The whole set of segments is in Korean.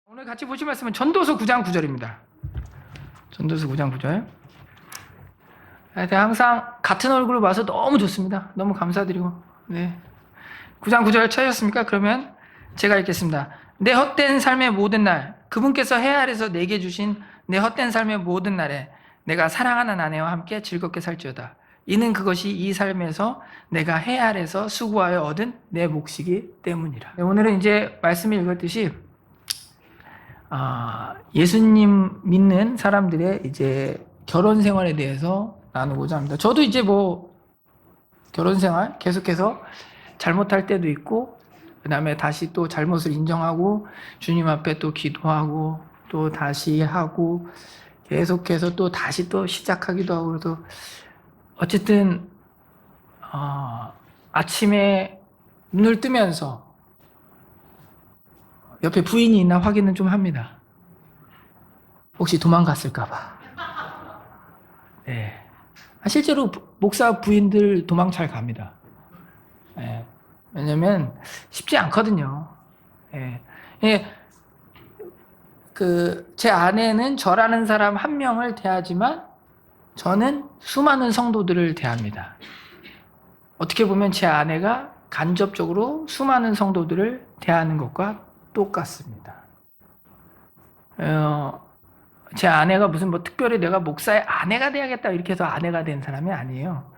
오늘 같이 보실 말씀은 전도서 9장 9절입니다. 전도서 9장 9절. 항상 같은 얼굴을 봐서 너무 좋습니다. 너무 감사드리고. 네. 9장 9절 찾으셨습니까? 그러면 제가 읽겠습니다. 내 헛된 삶의 모든 날, 그분께서 해 아래서 내게 주신 내 헛된 삶의 모든 날에 내가 사랑하는 아내와 함께 즐겁게 살지어다. 이는 그것이 이 삶에서 내가 해 아래서 수고하여 얻은 내 몫이기 때문이라. 네, 오늘은 이제 말씀을 읽었듯이 예수님 믿는 사람들의 이제 결혼 생활에 대해서 나누고자 합니다. 저도 이제 결혼 생활 계속해서 잘못할 때도 있고, 그 다음에 다시 또 잘못을 인정하고, 주님 앞에 또 기도하고, 또 다시 하고, 계속해서 또 다시 또 시작하기도 하고, 그래서 어쨌든, 아침에 눈을 뜨면서 옆에 부인이 있나 확인은 좀 합니다. 혹시 도망갔을까봐. 네. 실제로 목사 부인들 도망 잘 갑니다. 네. 왜냐면 쉽지 않거든요. 네. 제 아내는 저라는 사람 한 명을 대하지만 저는 수많은 성도들을 대합니다. 어떻게 보면 제 아내가 간접적으로 수많은 성도들을 대하는 것과 똑같습니다. 제 아내가 무슨 특별히 내가 목사의 아내가 돼야겠다 이렇게 해서 아내가 된 사람이 아니에요.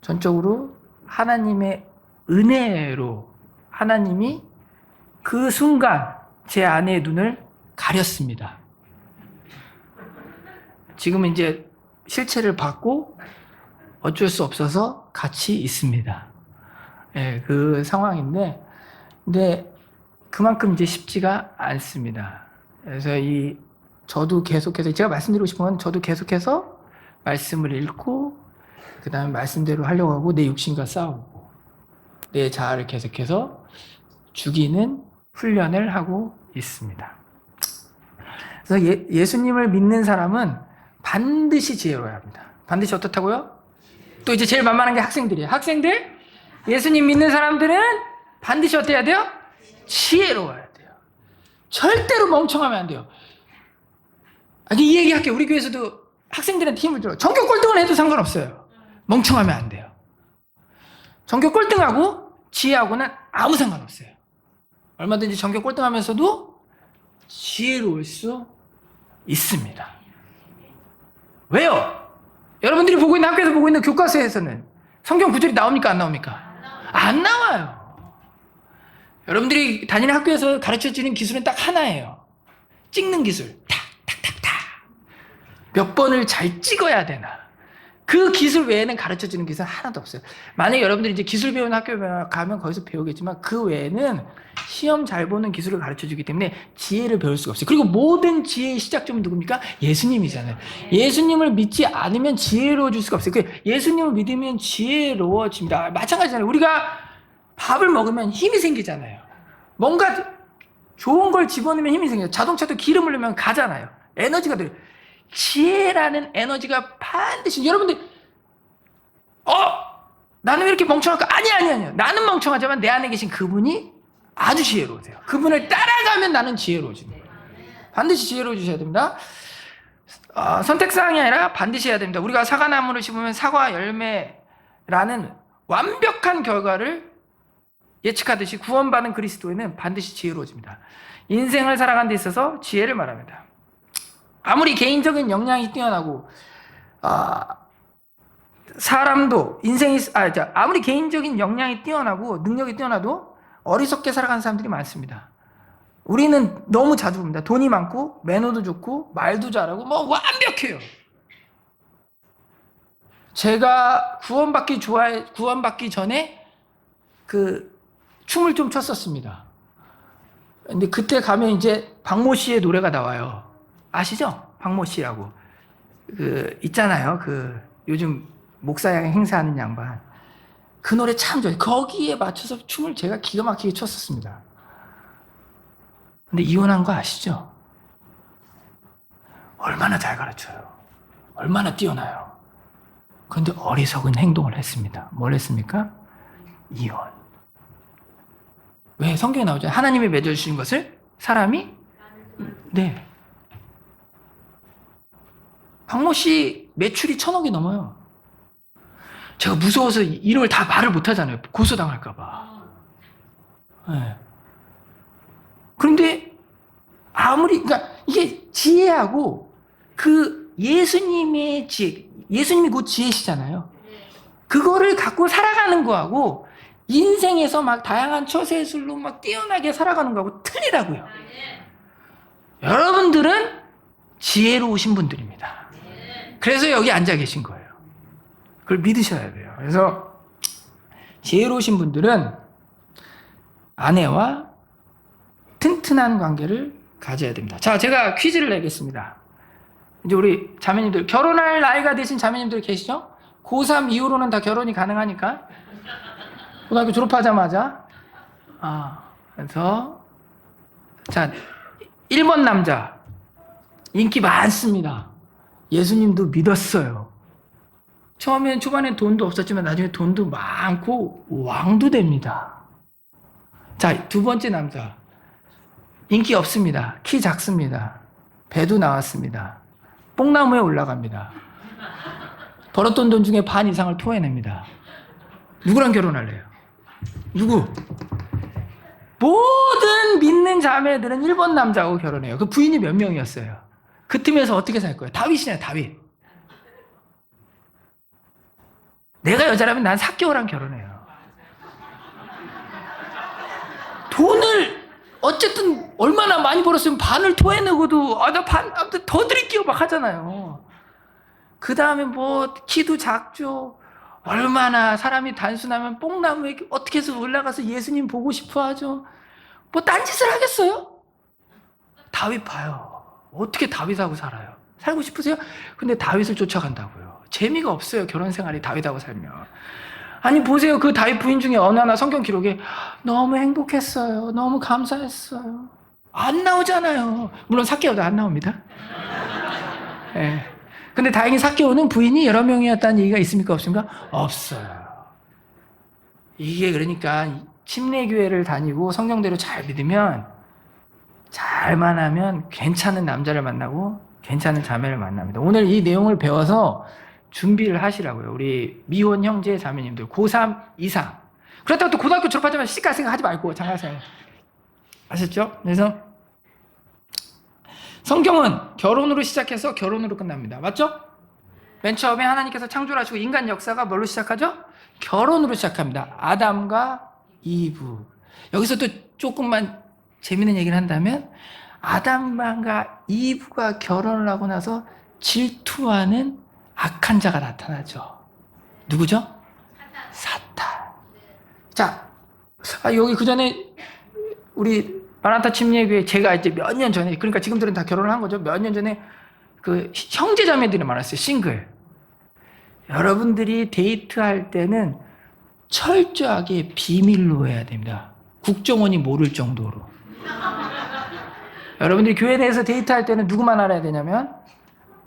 전적으로 하나님의 은혜로 하나님이 그 순간 제 아내의 눈을 가렸습니다. 지금은 이제 실체를 받고 어쩔 수 없어서 같이 있습니다. 네, 그 상황인데, 근데 그만큼 이제 쉽지가 않습니다. 그래서 저도 계속해서, 제가 말씀드리고 싶은 건 저도 계속해서 말씀을 읽고, 그 다음에 말씀대로 하려고 하고, 내 육신과 싸우고, 내 자아를 계속해서 죽이는 훈련을 하고 있습니다. 그래서 예수님을 믿는 사람은 반드시 지혜로워야 합니다. 반드시 어떻다고요? 또 이제 제일 만만한 게 학생들이에요. 학생들, 예수님 믿는 사람들은 반드시 어때야 돼요? 지혜로워야 돼요. 절대로 멍청하면 안 돼요. 이 얘기 할게요. 우리 교회에서도 학생들한테 힘을 줘요. 전교 꼴등을 해도 상관없어요. 멍청하면 안 돼요. 전교 꼴등하고 지혜하고는 아무 상관없어요. 얼마든지 전교 꼴등하면서도 지혜로울 수 있습니다. 왜요? 여러분들이 보고 있는 학교에서 보고 있는 교과서에서는 성경 구절이 나옵니까? 안 나옵니까? 안 나와요. 여러분들이 다니는 학교에서 가르쳐주는 기술은 딱 하나예요. 찍는 기술. 탁탁탁탁. 몇 번을 잘 찍어야 되나. 그 기술 외에는 가르쳐주는 기술은 하나도 없어요. 만약에 여러분들이 이제 기술 배우는 학교에 가면 거기서 배우겠지만 그 외에는 시험 잘 보는 기술을 가르쳐주기 때문에 지혜를 배울 수가 없어요. 그리고 모든 지혜의 시작점은 누굽니까? 예수님이잖아요. 예수님을 믿지 않으면 지혜로워질 수가 없어요. 예수님을 믿으면 지혜로워집니다. 마찬가지잖아요. 우리가 밥을 먹으면 힘이 생기잖아요. 뭔가 좋은 걸 집어넣으면 힘이 생겨요. 자동차도 기름을 넣으면 가잖아요. 에너지가 돼요. 지혜라는 에너지가 반드시, 여러분들, 나는 왜 이렇게 멍청할까? 아니야. 나는 멍청하지만 내 안에 계신 그분이 아주 지혜로우세요. 그분을 따라가면 나는 지혜로워집니다. 반드시 지혜로워지셔야 됩니다. 선택사항이 아니라 반드시 해야 됩니다. 우리가 사과나무를 심으면 사과 열매라는 완벽한 결과를 예측하듯이 구원받은 그리스도인은 반드시 지혜로워집니다. 인생을 살아가는 데 있어서 지혜를 말합니다. 아무리 개인적인 역량이 뛰어나고 사람도 아무리 개인적인 역량이 뛰어나고 능력이 뛰어나도 어리석게 살아가는 사람들이 많습니다. 우리는 너무 자주 봅니다. 돈이 많고 매너도 좋고 말도 잘하고 완벽해요. 제가 구원받기 전에 춤을 좀 췄었습니다. 근데 그때 가면 이제 박모 씨의 노래가 나와요. 아시죠? 박모 씨라고. 있잖아요. 요즘 목사양 행사하는 양반. 그 노래 참 좋아요. 거기에 맞춰서 춤을 제가 기가 막히게 췄었습니다. 근데 이혼한 거 아시죠? 얼마나 잘 가르쳐요. 얼마나 뛰어나요. 그런데 어리석은 행동을 했습니다. 뭘 했습니까? 이혼. 왜? 성경에 나오죠. 하나님이 맺어주신 것을 사람이 네. 박모 씨 매출이 1,000억이 넘어요. 제가 무서워서 이름을 다 말을 못 하잖아요. 고소당할까봐. 네. 그런데 그러니까 이게 지혜하고 그 예수님의 지혜, 예수님이 곧 지혜시잖아요. 그거를 갖고 살아가는 거하고 인생에서 막 다양한 처세술로 막 뛰어나게 살아가는 거하고 틀리다고요. 여러분들은 지혜로우신 분들입니다. 그래서 여기 앉아 계신 거예요. 그걸 믿으셔야 돼요. 그래서 지혜로우신 분들은 아내와 튼튼한 관계를 가져야 됩니다. 자, 제가 퀴즈를 내겠습니다. 이제 우리 자매님들, 결혼할 나이가 되신 자매님들 계시죠? 고3 이후로는 다 결혼이 가능하니까. 고등학교 졸업하자마자. 그래서, 자, 1번 남자. 인기 많습니다. 예수님도 믿었어요. 처음엔 초반엔 돈도 없었지만 나중에 돈도 많고 왕도 됩니다. 자, 두 번째 남자. 인기 없습니다. 키 작습니다. 배도 나왔습니다. 뽕나무에 올라갑니다. 벌었던 돈 중에 반 이상을 토해냅니다. 누구랑 결혼할래요? 누구? 모든 믿는 자매들은 1번 남자하고 결혼해요. 그 부인이 몇 명이었어요? 그 틈에서 어떻게 살 거예요? 다윗이냐, 다윗. 내가 여자라면 난 삭개오랑 결혼해요. 돈을 어쨌든 얼마나 많이 벌었으면 반을 토해내고도 나 반 더 드릴게요 막 하잖아요. 그 다음에 뭐 키도 작죠. 얼마나 사람이 단순하면 뽕나무에 어떻게 해서 올라가서 예수님 보고 싶어 하죠. 뭐 딴짓을 하겠어요? 다윗 봐요. 어떻게 다윗하고 살아요? 살고 싶으세요? 근데 다윗을 쫓아간다고요. 재미가 없어요. 결혼 생활이 다윗하고 살면. 아니 보세요. 그 다윗 부인 중에 어느 하나 성경 기록에 너무 행복했어요. 너무 감사했어요. 안 나오잖아요. 물론 삭개오도 안 나옵니다. 네. 근데 다행히 삭개오는 부인이 여러 명이었다는 얘기가 있습니까? 없습니까? 없어요. 이게 그러니까 침례교회를 다니고 성경대로 잘 믿으면 잘만 하면 괜찮은 남자를 만나고 괜찮은 자매를 만납니다. 오늘 이 내용을 배워서 준비를 하시라고요. 우리 미혼 형제 자매님들 고3 이상. 그렇다고 또 고등학교 졸업하자마자 시집갈 생각 하지 말고 장가세요. 아셨죠? 그래서 성경은 결혼으로 시작해서 결혼으로 끝납니다. 맞죠? 맨 처음에 하나님께서 창조를 하시고 인간 역사가 뭘로 시작하죠? 결혼으로 시작합니다. 아담과 이브. 여기서 또 조금만 재미있는 얘기를 한다면 아담과 이브가 결혼을 하고 나서 질투하는 악한 자가 나타나죠. 누구죠? 사탄. 자, 여기 그 전에 우리 마라나타 침례교회 제가 이제 몇 년 전에, 그러니까 지금들은 다 결혼을 한 거죠. 몇 년 전에 그 형제자매들이 많았어요. 싱글. 여러분들이 데이트할 때는 철저하게 비밀로 해야 됩니다. 국정원이 모를 정도로. 여러분들이 교회 내에서 데이트할 때는 누구만 알아야 되냐면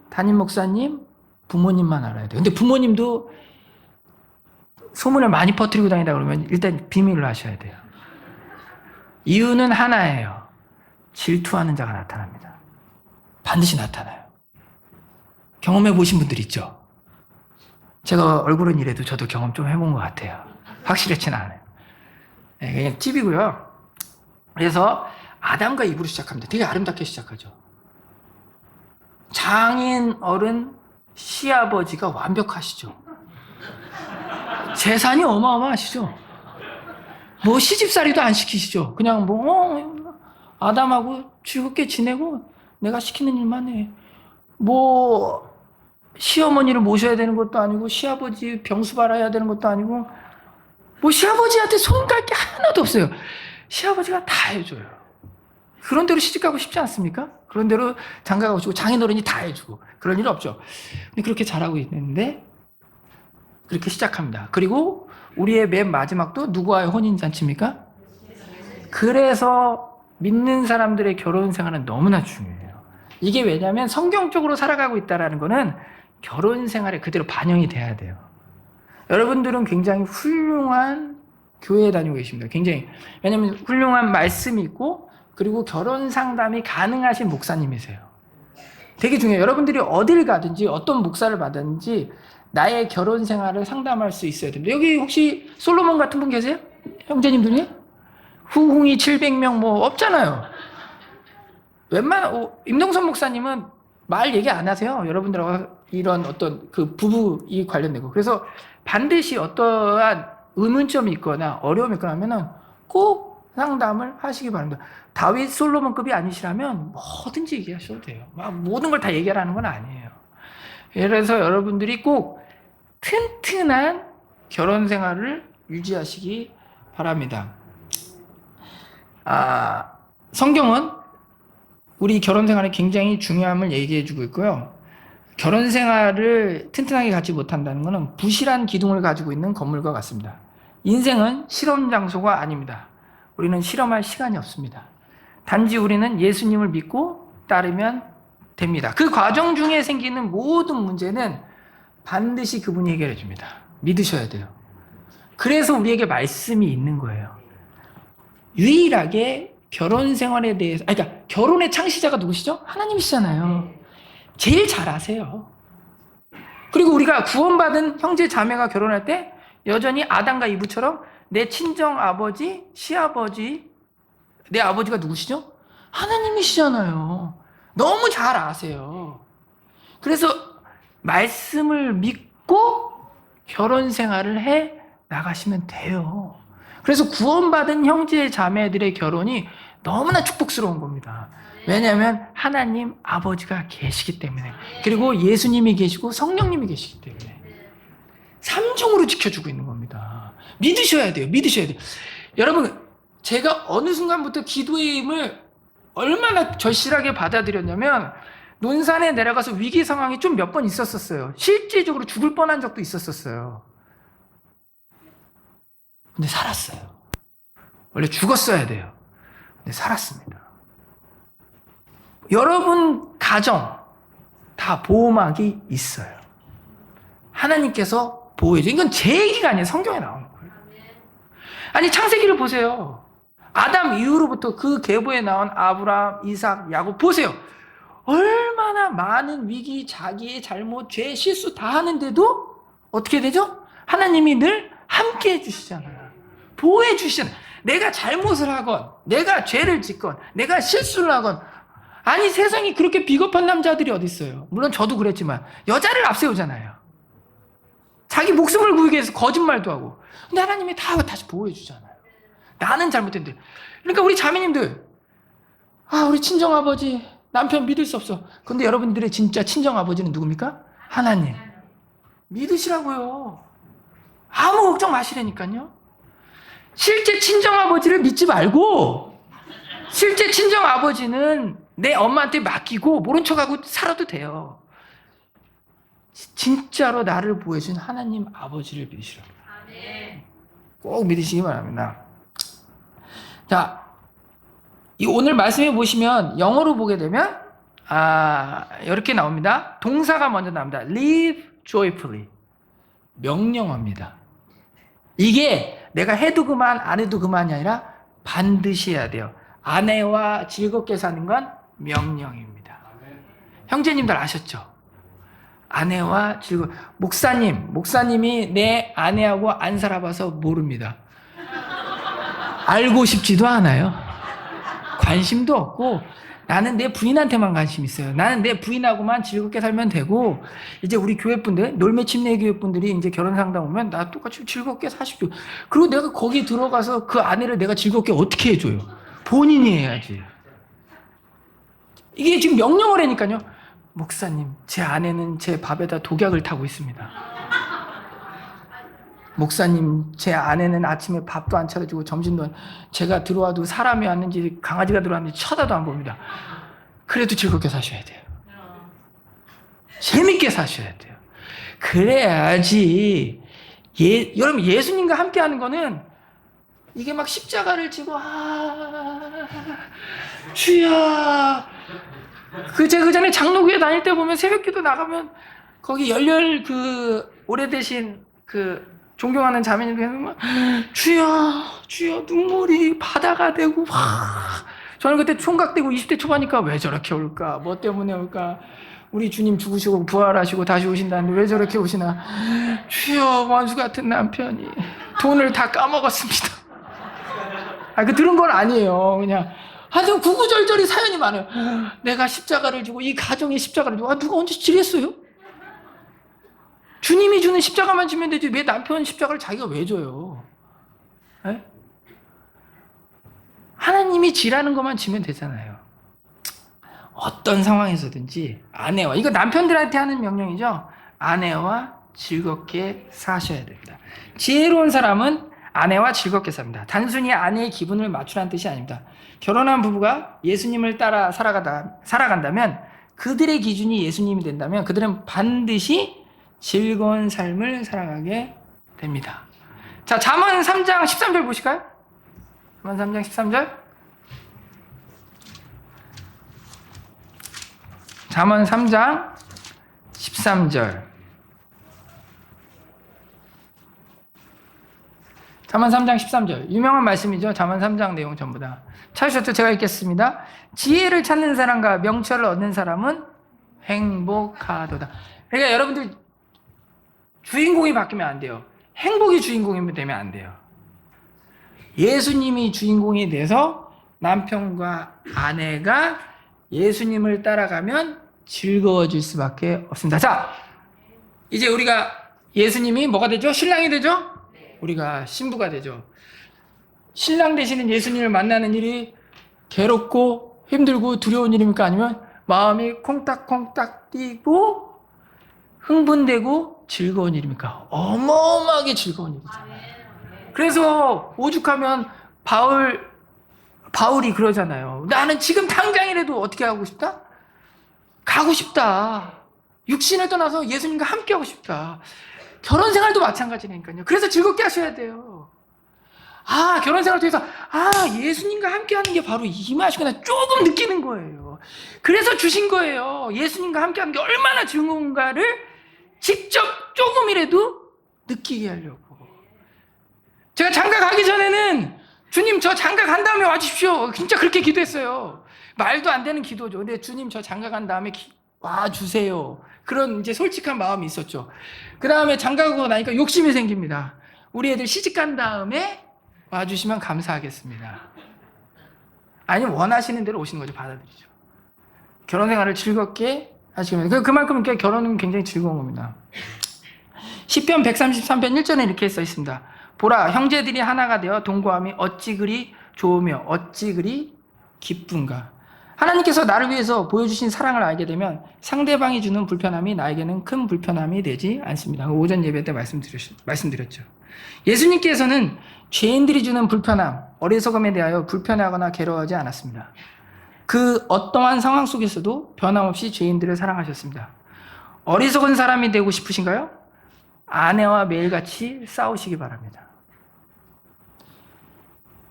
담임 목사님, 부모님만 알아야 돼요. 근데 부모님도 소문을 많이 퍼뜨리고 다니다 그러면 일단 비밀로 하셔야 돼요. 이유는 하나예요. 질투하는 자가 나타납니다. 반드시 나타나요. 경험해 보신 분들 있죠? 제가 얼굴은 이래도 저도 경험 좀 해본 것 같아요. 확실하지는 않아요. 네, 그냥 팁이고요. 그래서 아담과 이브로 시작합니다. 되게 아름답게 시작하죠. 장인 어른 시아버지가 완벽하시죠. 재산이 어마어마하시죠. 뭐 시집살이도 안 시키시죠. 그냥 아담하고 즐겁게 지내고 내가 시키는 일만 해. 뭐 시어머니를 모셔야 되는 것도 아니고 시아버지 병수 받아야 되는 것도 아니고 뭐 시아버지한테 손 갈 게 하나도 없어요. 시아버지가 다 해줘요. 그런 대로 시집가고 싶지 않습니까? 그런 대로 장가가고 싶고 장인어른이 다 해주고 그런 일 없죠. 근데 그렇게 잘하고 있는데 그렇게 시작합니다. 그리고 우리의 맨 마지막도 누구와의 혼인잔치입니까? 그래서 믿는 사람들의 결혼 생활은 너무나 중요해요. 이게 왜냐하면 성경적으로 살아가고 있다는 거는 결혼 생활에 그대로 반영이 돼야 돼요. 여러분들은 굉장히 훌륭한 교회에 다니고 계십니다. 굉장히. 왜냐하면 훌륭한 말씀이 있고 그리고 결혼 상담이 가능하신 목사님이세요. 되게 중요해요. 여러분들이 어딜 가든지 어떤 목사를 받든지 나의 결혼 생활을 상담할 수 있어야 됩니다. 여기 혹시 솔로몬 같은 분 계세요? 형제님 중에? 후궁이 700명 뭐 없잖아요. 임동선 목사님은 말 얘기 안 하세요. 여러분들하고 이런 어떤 그 부부이 관련되고. 그래서 반드시 어떠한 의문점이 있거나 어려움이 있거나 하면은 꼭 상담을 하시기 바랍니다. 다윗 솔로몬급이 아니시라면 뭐든지 얘기하셔도 돼요. 막 모든 걸 다 얘기하라는 건 아니에요. 그래서 여러분들이 꼭 튼튼한 결혼 생활을 유지하시기 바랍니다. 성경은 우리 결혼 생활에 굉장히 중요함을 얘기해 주고 있고요. 결혼 생활을 튼튼하게 갖지 못한다는 것은 부실한 기둥을 가지고 있는 건물과 같습니다. 인생은 실험 장소가 아닙니다. 우리는 실험할 시간이 없습니다. 단지 우리는 예수님을 믿고 따르면 됩니다. 그 과정 중에 생기는 모든 문제는 반드시 그분이 해결해 줍니다. 믿으셔야 돼요. 그래서 우리에게 말씀이 있는 거예요. 유일하게 결혼 생활에 대해서, 그러니까 결혼의 창시자가 누구시죠? 하나님이시잖아요. 제일 잘 아세요. 그리고 우리가 구원받은 형제 자매가 결혼할 때 여전히 아담과 이브처럼 내 친정 아버지, 시아버지, 내 아버지가 누구시죠? 하나님이시잖아요. 너무 잘 아세요. 그래서 말씀을 믿고 결혼 생활을 해 나가시면 돼요. 그래서 구원받은 형제 자매들의 결혼이 너무나 축복스러운 겁니다. 왜냐하면 하나님 아버지가 계시기 때문에, 그리고 예수님이 계시고 성령님이 계시기 때문에 삼중으로 지켜주고 있는 겁니다. 믿으셔야 돼요. 믿으셔야 돼요. 여러분, 제가 어느 순간부터 기도의 힘을 얼마나 절실하게 받아들였냐면, 논산에 내려가서 위기 상황이 좀 몇 번 있었었어요. 실질적으로 죽을 뻔한 적도 있었었어요. 근데 살았어요. 원래 죽었어야 돼요. 근데 살았습니다. 여러분 가정 다 보호막이 있어요. 하나님께서 보호해줘요. 이건 제 얘기가 아니에요. 성경에 나오는 거예요. 아니, 창세기를 보세요. 아담 이후로부터 그 계보에 나온 아브라함, 이삭, 야곱 보세요. 얼마나 많은 위기, 자기의 잘못, 죄, 실수 다 하는데도 어떻게 되죠? 하나님이 늘 함께 해주시잖아요. 보호해 주시잖아요. 내가 잘못을 하건, 내가 죄를 짓건, 내가 실수를 하건, 아니, 세상에 그렇게 비겁한 남자들이 어디 있어요? 물론 저도 그랬지만 여자를 앞세우잖아요. 자기 목숨을 구하기 위해서 거짓말도 하고. 근데 하나님이 다 다시 보호해 주잖아요. 나는 잘못했는데. 그러니까 우리 자매님들, 우리 친정아버지 남편 믿을 수 없어. 근데 여러분들의 진짜 친정아버지는 누굽니까? 하나님. 믿으시라고요. 아무 걱정 마시라니까요. 실제 친정아버지를 믿지 말고, 실제 친정아버지는 내 엄마한테 맡기고 모른 척하고 살아도 돼요. 진짜로 나를 보여준 하나님 아버지를 믿으시라고. 꼭 믿으시기 바랍니다. 자, 이 오늘 말씀해 보시면 영어로 보게 되면 이렇게 나옵니다. 동사가 먼저 나옵니다. Live joyfully. 명령어입니다. 이게 내가 해도 그만 안 해도 그만이 아니라 반드시 해야 돼요. 아내와 즐겁게 사는 건 명령입니다. 형제님들 아셨죠? 아내와 목사님이 내 아내하고 안 살아봐서 모릅니다. 알고 싶지도 않아요. 관심도 없고, 나는 내 부인한테만 관심 있어요. 나는 내 부인하고만 즐겁게 살면 되고, 이제 우리 교회분들, 놀매침례 교회분들이 이제 결혼 상담 오면 나 똑같이 즐겁게 사십시오. 그리고 내가 거기 들어가서 그 아내를 내가 즐겁게 어떻게 해줘요? 본인이 해야지. 이게 지금 명령어라니까요. 목사님, 제 아내는 제 밥에다 독약을 타고 있습니다. 목사님, 제 아내는 아침에 밥도 안 차려주고 점심도 제가 들어와도 사람이 왔는지 강아지가 들어왔는지 쳐다도 안 봅니다. 그래도 즐겁게 사셔야 돼요. 재밌게 사셔야 돼요. 그래야지. 여러분, 예수님과 함께 하는 거는 이게 막 십자가를 지고 주여. 제가 그 전에 장로교회 다닐 때 보면 새벽기도 나가면 거기 열렬 오래되신 존경하는 자매님들 주여 눈물이 바다가 되고 저는 그때 총각되고 20대 초반이니까 왜 저렇게 올까? 뭐 때문에 올까? 우리 주님 죽으시고 부활하시고 다시 오신다는데 왜 저렇게 오시나? 주여, 원수 같은 남편이 돈을 다 까먹었습니다. 그 들은 건 아니에요. 그냥 아주 구구절절히 사연이 많아요. 내가 십자가를 주고 이 가정에 십자가를 주고 누가 언제 지랬어요? 주님이 주는 십자가만 지면 되지 왜 남편 십자가를 자기가 왜 줘요? 에? 하나님이 지라는 것만 지면 되잖아요. 어떤 상황에서든지 아내와, 이거 남편들한테 하는 명령이죠. 아내와 즐겁게 사셔야 됩니다. 지혜로운 사람은 아내와 즐겁게 삽니다. 단순히 아내의 기분을 맞추라는 뜻이 아닙니다. 결혼한 부부가 예수님을 따라 살아간다면, 그들의 기준이 예수님이 된다면 그들은 반드시 즐거운 삶을 살아가게 됩니다. 자, 잠언 3장 13절 보실까요? 잠언 3장 13절. 잠언 3장 13절. 잠언 3장 13절. 유명한 말씀이죠. 잠언 3장 내용 전부 다. 찾으셨죠? 제가 읽겠습니다. 지혜를 찾는 사람과 명철을 얻는 사람은 행복하도다. 그러니까 여러분들 주인공이 바뀌면 안 돼요. 행복이 주인공이 되면 안 돼요. 예수님이 주인공이 돼서 남편과 아내가 예수님을 따라가면 즐거워질 수밖에 없습니다. 자, 이제 우리가 예수님이 뭐가 되죠? 신랑이 되죠? 우리가 신부가 되죠. 신랑 되시는 예수님을 만나는 일이 괴롭고 힘들고 두려운 일입니까? 아니면 마음이 콩닥콩닥 뛰고 흥분되고 즐거운 일입니까? 어마어마하게 즐거운 일이잖아요. 그래서 오죽하면 바울이 그러잖아요. 나는 지금 당장이라도 어떻게 하고 싶다? 가고 싶다. 육신을 떠나서 예수님과 함께 하고 싶다. 결혼 생활도 마찬가지니까요. 그래서 즐겁게 하셔야 돼요. 결혼 생활을 통해서 예수님과 함께 하는 게 바로 이 맛이구나 조금 느끼는 거예요. 그래서 주신 거예요. 예수님과 함께 하는 게 얼마나 즐거운가를 직접 조금이라도 느끼게 하려고. 제가 장가 가기 전에는 주님 저 장가 간 다음에 와주십시오. 진짜 그렇게 기도했어요. 말도 안 되는 기도죠. 근데 주님 저 장가 간 다음에 와주세요. 그런 이제 솔직한 마음이 있었죠. 그 다음에 장가 가고 나니까 욕심이 생깁니다. 우리 애들 시집 간 다음에 와주시면 감사하겠습니다. 아니면 원하시는 대로 오시는 거죠. 받아들이죠. 결혼 생활을 즐겁게 하시면 그만큼 결혼은 굉장히 즐거운 겁니다. 시편 133편 1절에 이렇게 써 있습니다. 보라, 형제들이 하나가 되어 동거함이 어찌 그리 좋으며 어찌 그리 기쁜가. 하나님께서 나를 위해서 보여주신 사랑을 알게 되면 상대방이 주는 불편함이 나에게는 큰 불편함이 되지 않습니다. 오전 예배 때 말씀드렸죠. 예수님께서는 죄인들이 주는 불편함, 어리석음에 대하여 불편해하거나 괴로워하지 않았습니다. 그 어떠한 상황 속에서도 변함없이 죄인들을 사랑하셨습니다. 어리석은 사람이 되고 싶으신가요? 아내와 매일같이 싸우시기 바랍니다.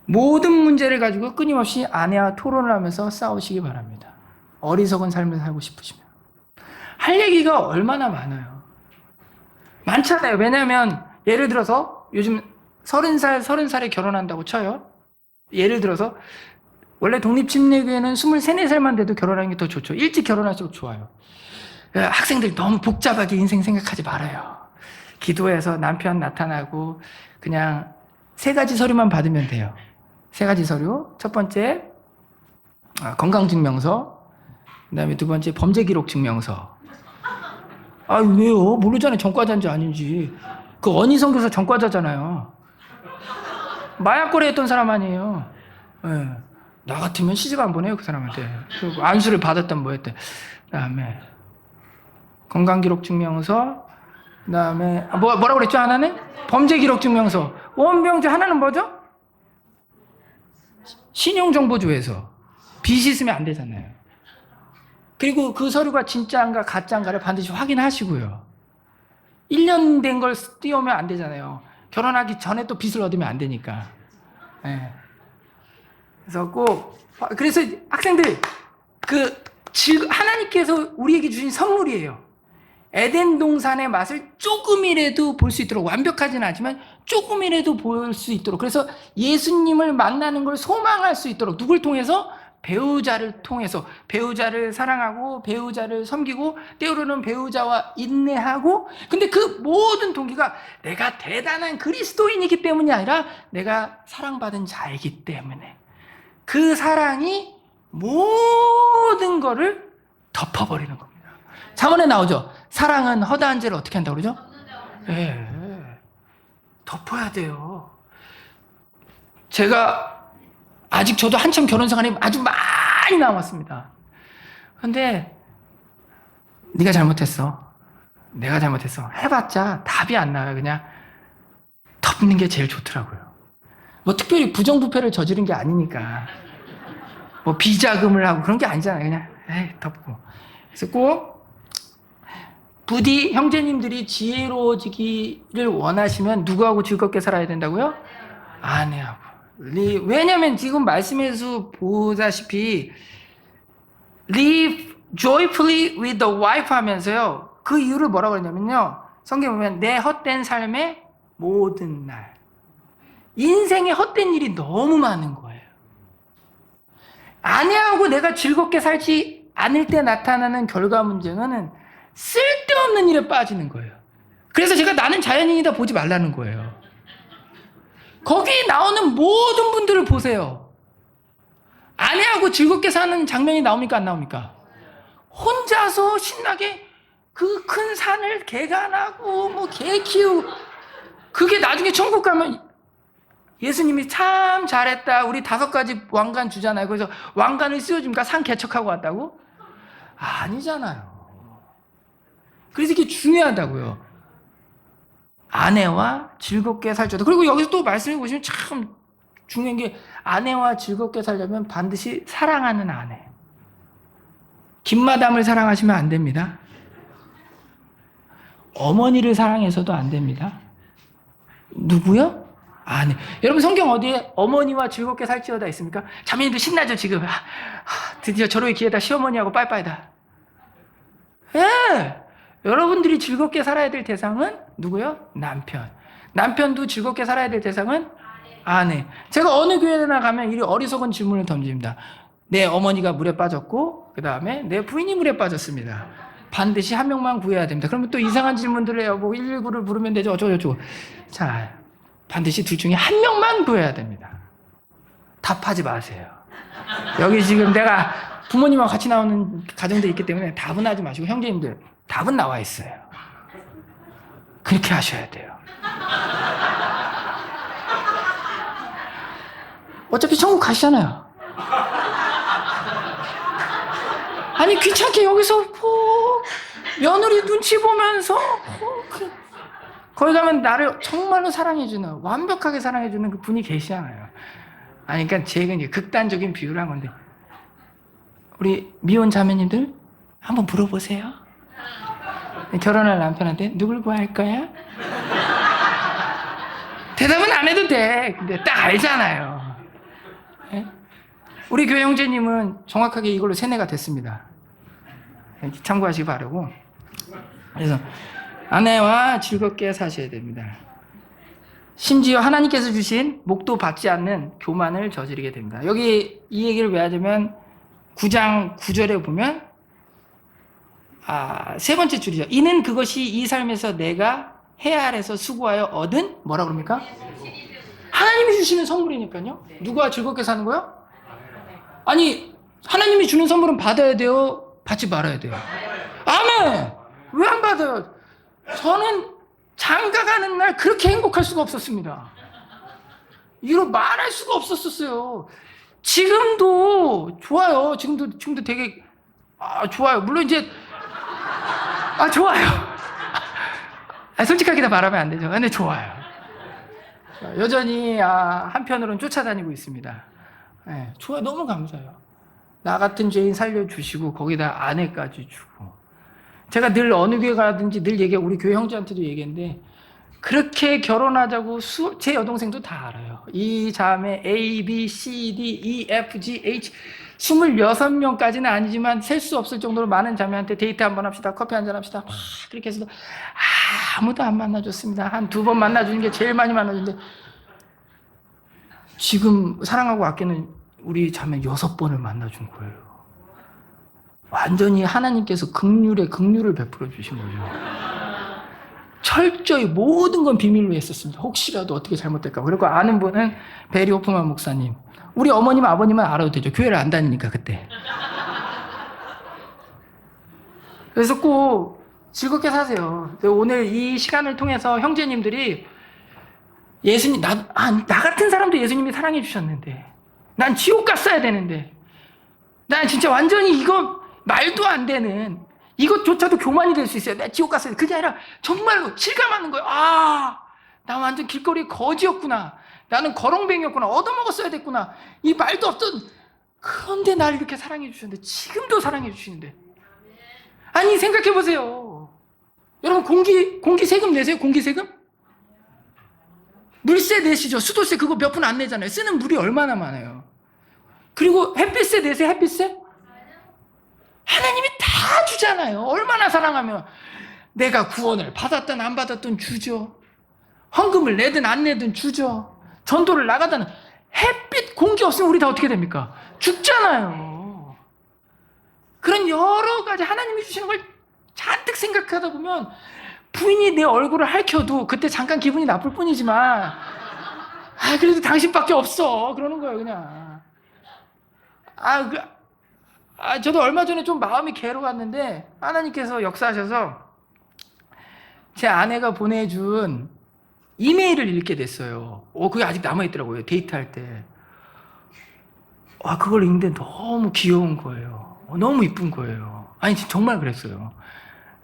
모든 문제를 가지고 끊임없이 아내와 토론을 하면서 싸우시기 바랍니다. 어리석은 삶을 살고 싶으시면. 할 얘기가 얼마나 많아요. 많잖아요. 왜냐하면 예를 들어서 요즘 30살에 결혼한다고 쳐요. 예를 들어서 원래 독립침례교회는 23, 4살만 돼도 결혼하는 게 더 좋죠. 일찍 결혼할수록 좋아요. 학생들이 너무 복잡하게 인생 생각하지 말아요. 기도해서 남편 나타나고 그냥 3가지 서류만 받으면 돼요. 3가지 서류. 첫 번째 건강증명서, 그 다음에 2번째 범죄기록증명서. 왜요? 모르잖아요. 전과자인지 아닌지. 그 언니선교사 전과자잖아요. 마약거래 했던 사람 아니에요. 네. 나 같으면 시집 안 보내요, 그 사람한테. 안수를 받았던 뭐 했대. 그 다음에 건강기록증명서, 그 다음에 뭐라고 그랬죠? 하나는? 범죄기록증명서. 원병제 하나는 뭐죠? 신용정보조회서. 빚이 있으면 안 되잖아요. 그리고 그 서류가 진짜인가 가짜인가를 반드시 확인하시고요. 1년 된 걸 띄우면 안 되잖아요. 결혼하기 전에 또 빚을 얻으면 안 되니까. 네. 그래서 학생들, 하나님께서 우리에게 주신 선물이에요. 에덴 동산의 맛을 조금이라도 볼 수 있도록, 완벽하지는 않지만 조금이라도 볼 수 있도록, 그래서 예수님을 만나는 걸 소망할 수 있도록 누굴 통해서? 배우자를 통해서 배우자를 사랑하고 배우자를 섬기고 때로는 배우자와 인내하고, 근데 그 모든 동기가 내가 대단한 그리스도인이기 때문이 아니라 내가 사랑받은 자이기 때문에 그 사랑이 모든 거를 덮어버리는 겁니다. 잠언에 나오죠. 사랑은 허다한 죄를 어떻게 한다고 그러죠? 예, 덮어야 돼요. 제가 아직 저도 한참 결혼 생활이 아주 많이 남았습니다. 근데 네가 잘못했어. 내가 잘못했어. 해봤자 답이 안 나와요. 그냥 덮는 게 제일 좋더라고요. 뭐 특별히 부정부패를 저지른 게 아니니까. 뭐 비자금을 하고 그런 게 아니잖아요. 그냥 에이, 덮고. 그래서 꼭 부디 형제님들이 지혜로워지기를 원하시면 누구하고 즐겁게 살아야 된다고요? 아내하고. 왜냐면 지금 말씀에서 보다시피 live joyfully with the wife 하면서요, 그 이유를 뭐라고 그러냐면요, 성경에 보면 내 헛된 삶의 모든 날, 인생에 헛된 일이 너무 많은 거예요. 아내하고 내가 즐겁게 살지 않을 때 나타나는 결과 문제는 쓸데없는 일에 빠지는 거예요. 그래서 제가 나는 자연인이다 보지 말라는 거예요. 거기 나오는 모든 분들을 보세요. 아내하고 즐겁게 사는 장면이 나옵니까? 안 나옵니까? 혼자서 신나게 그 큰 산을 개간하고 뭐 개 키우고, 그게 나중에 천국 가면 예수님이 참 잘했다, 우리 5가지 왕관 주잖아요. 그래서 왕관을 씌워줍니까? 산 개척하고 왔다고? 아니잖아요. 그래서 이게 중요하다고요. 아내와 즐겁게 살자. 그리고 여기서 또 말씀해 보시면 참 중요한 게, 아내와 즐겁게 살려면 반드시 사랑하는 아내. 김마담을 사랑하시면 안 됩니다. 어머니를 사랑해서도 안 됩니다. 누구요? 아내. 여러분 성경 어디에 어머니와 즐겁게 살지어다 있습니까? 자매님들 신나죠 지금. 드디어 절호의 기회다. 시어머니하고 빠이빠이다. 예. 여러분들이 즐겁게 살아야 될 대상은 누구요? 남편. 남편도 즐겁게 살아야 될 대상은 아내. 제가 어느 교회나 가면 이 어리석은 질문을 던집니다. 내 어머니가 물에 빠졌고 그 다음에 내 부인이 물에 빠졌습니다. 반드시 한 명만 구해야 됩니다. 그러면 또 이상한 질문들을 해요. 뭐 119를 부르면 되죠. 어쩌고저쩌고. 자, 반드시 둘 중에 한 명만 구해야 됩니다. 답하지 마세요. 여기 지금 내가 부모님하고 같이 나오는 가정들이 있기 때문에 답은 하지 마시고, 형제님들 답은 나와 있어요. 그렇게 하셔야 돼요. 어차피 천국 가시잖아요. 아니 귀찮게 여기서 며느리 눈치 보면서 거기 가면 나를 정말로 사랑해주는, 완벽하게 사랑해주는 그 분이 계시잖아요. 아니 그러니까 제가 이제 극단적인 비유를 한 건데, 우리 미혼 자매님들 한번 물어보세요. 결혼할 남편한테 누굴 구할 거야? 대답은 안 해도 돼. 근데 딱 알잖아요. 네? 우리 교회 형제님은 정확하게 이걸로 세뇌가 됐습니다. 참고하시기 바라고. 그래서 아내와 즐겁게 사셔야 됩니다. 심지어 하나님께서 주신 목도 받지 않는 교만을 저지르게 됩니다. 여기 이 얘기를 왜 하자면 9장 9절에 보면 세 번째 줄이죠. 이는 그것이 이 삶에서 내가 해 아래서 수고하여 얻은 뭐라 그럽니까? 하나님이 주시는 선물이니까요. 누가 즐겁게 사는 거요? 아니 하나님이 주는 선물은 받아야 돼요? 받지 말아야 돼요? 아멘! 왜 안 받아요? 저는 장가 가는 날 그렇게 행복할 수가 없었습니다. 이로 말할 수가 없었어요. 지금도 좋아요. 지금도 되게 좋아요. 물론 이제 좋아요. 솔직하게 다 말하면 안 되죠. 근데 좋아요. 여전히 한편으로는 쫓아다니고 있습니다. 네, 좋아요. 너무 감사해요. 나 같은 죄인 살려주시고 거기다 아내까지 주고. 제가 늘 어느 교회 가든지 늘 우리 교회 형제한테도 얘기했는데, 그렇게 결혼하자고 제 여동생도 다 알아요. 이 자매 A, B, C, D, E, F, G, H 26명까지는 아니지만 셀 수 없을 정도로 많은 자매한테 데이트 한번 합시다. 커피 한잔 합시다. 막 그렇게 해서 아무도 안 만나줬습니다. 한 2번 만나주는 게 제일 많이 만나주는데, 지금 사랑하고 아끼는 우리 자매 6번을 만나준 거예요. 완전히 하나님께서 극률에 극률을 베풀어 주신 거죠. 철저히 모든 건 비밀로 했었습니다. 혹시라도 어떻게 잘못될까. 그리고 아는 분은 베리 호프만 목사님. 우리 어머님, 아버님은 알아도 되죠. 교회를 안 다니니까 그때. 그래서 꼭 즐겁게 사세요. 오늘 이 시간을 통해서 형제님들이 예수님, 나 같은 사람도 예수님이 사랑해 주셨는데, 난 지옥 갔어야 되는데, 난 진짜 완전히 이거 말도 안 되는, 이것조차도 교만이 될 수 있어요. 나 지옥 갔어야 돼. 그게 아니라 정말로 실감하는 거예요. 나 완전 길거리 거지였구나. 나는 거렁뱅이였구나. 얻어먹었어야 됐구나. 이 말도 없던, 그런데 날 이렇게 사랑해 주셨는데, 지금도 사랑해 주시는데. 아니, 생각해 보세요. 여러분, 공기 세금 내세요? 공기 세금? 물세 내시죠. 수도세 그거 몇 푼 안 내잖아요. 쓰는 물이 얼마나 많아요. 그리고 햇빛세 내세요. 햇빛세? 하나님이 다 주잖아요. 얼마나 사랑하면. 내가 구원을 받았든 안 받았든 주죠. 헌금을 내든 안 내든 주죠. 전도를 나가든. 햇빛, 공기 없으면 우리 다 어떻게 됩니까? 죽잖아요. 그런 여러 가지 하나님이 주시는 걸 잔뜩 생각하다 보면 부인이 내 얼굴을 핥혀도 그때 잠깐 기분이 나쁠 뿐이지만 그래도 당신밖에 없어 그러는 거예요. 그냥 저도 얼마 전에 좀 마음이 괴로웠는데 하나님께서 역사하셔서 제 아내가 보내준 이메일을 읽게 됐어요. 그게 아직 남아있더라고요. 데이트할 때. 그걸 읽는데 너무 귀여운 거예요. 너무 이쁜 거예요. 아니 정말 그랬어요.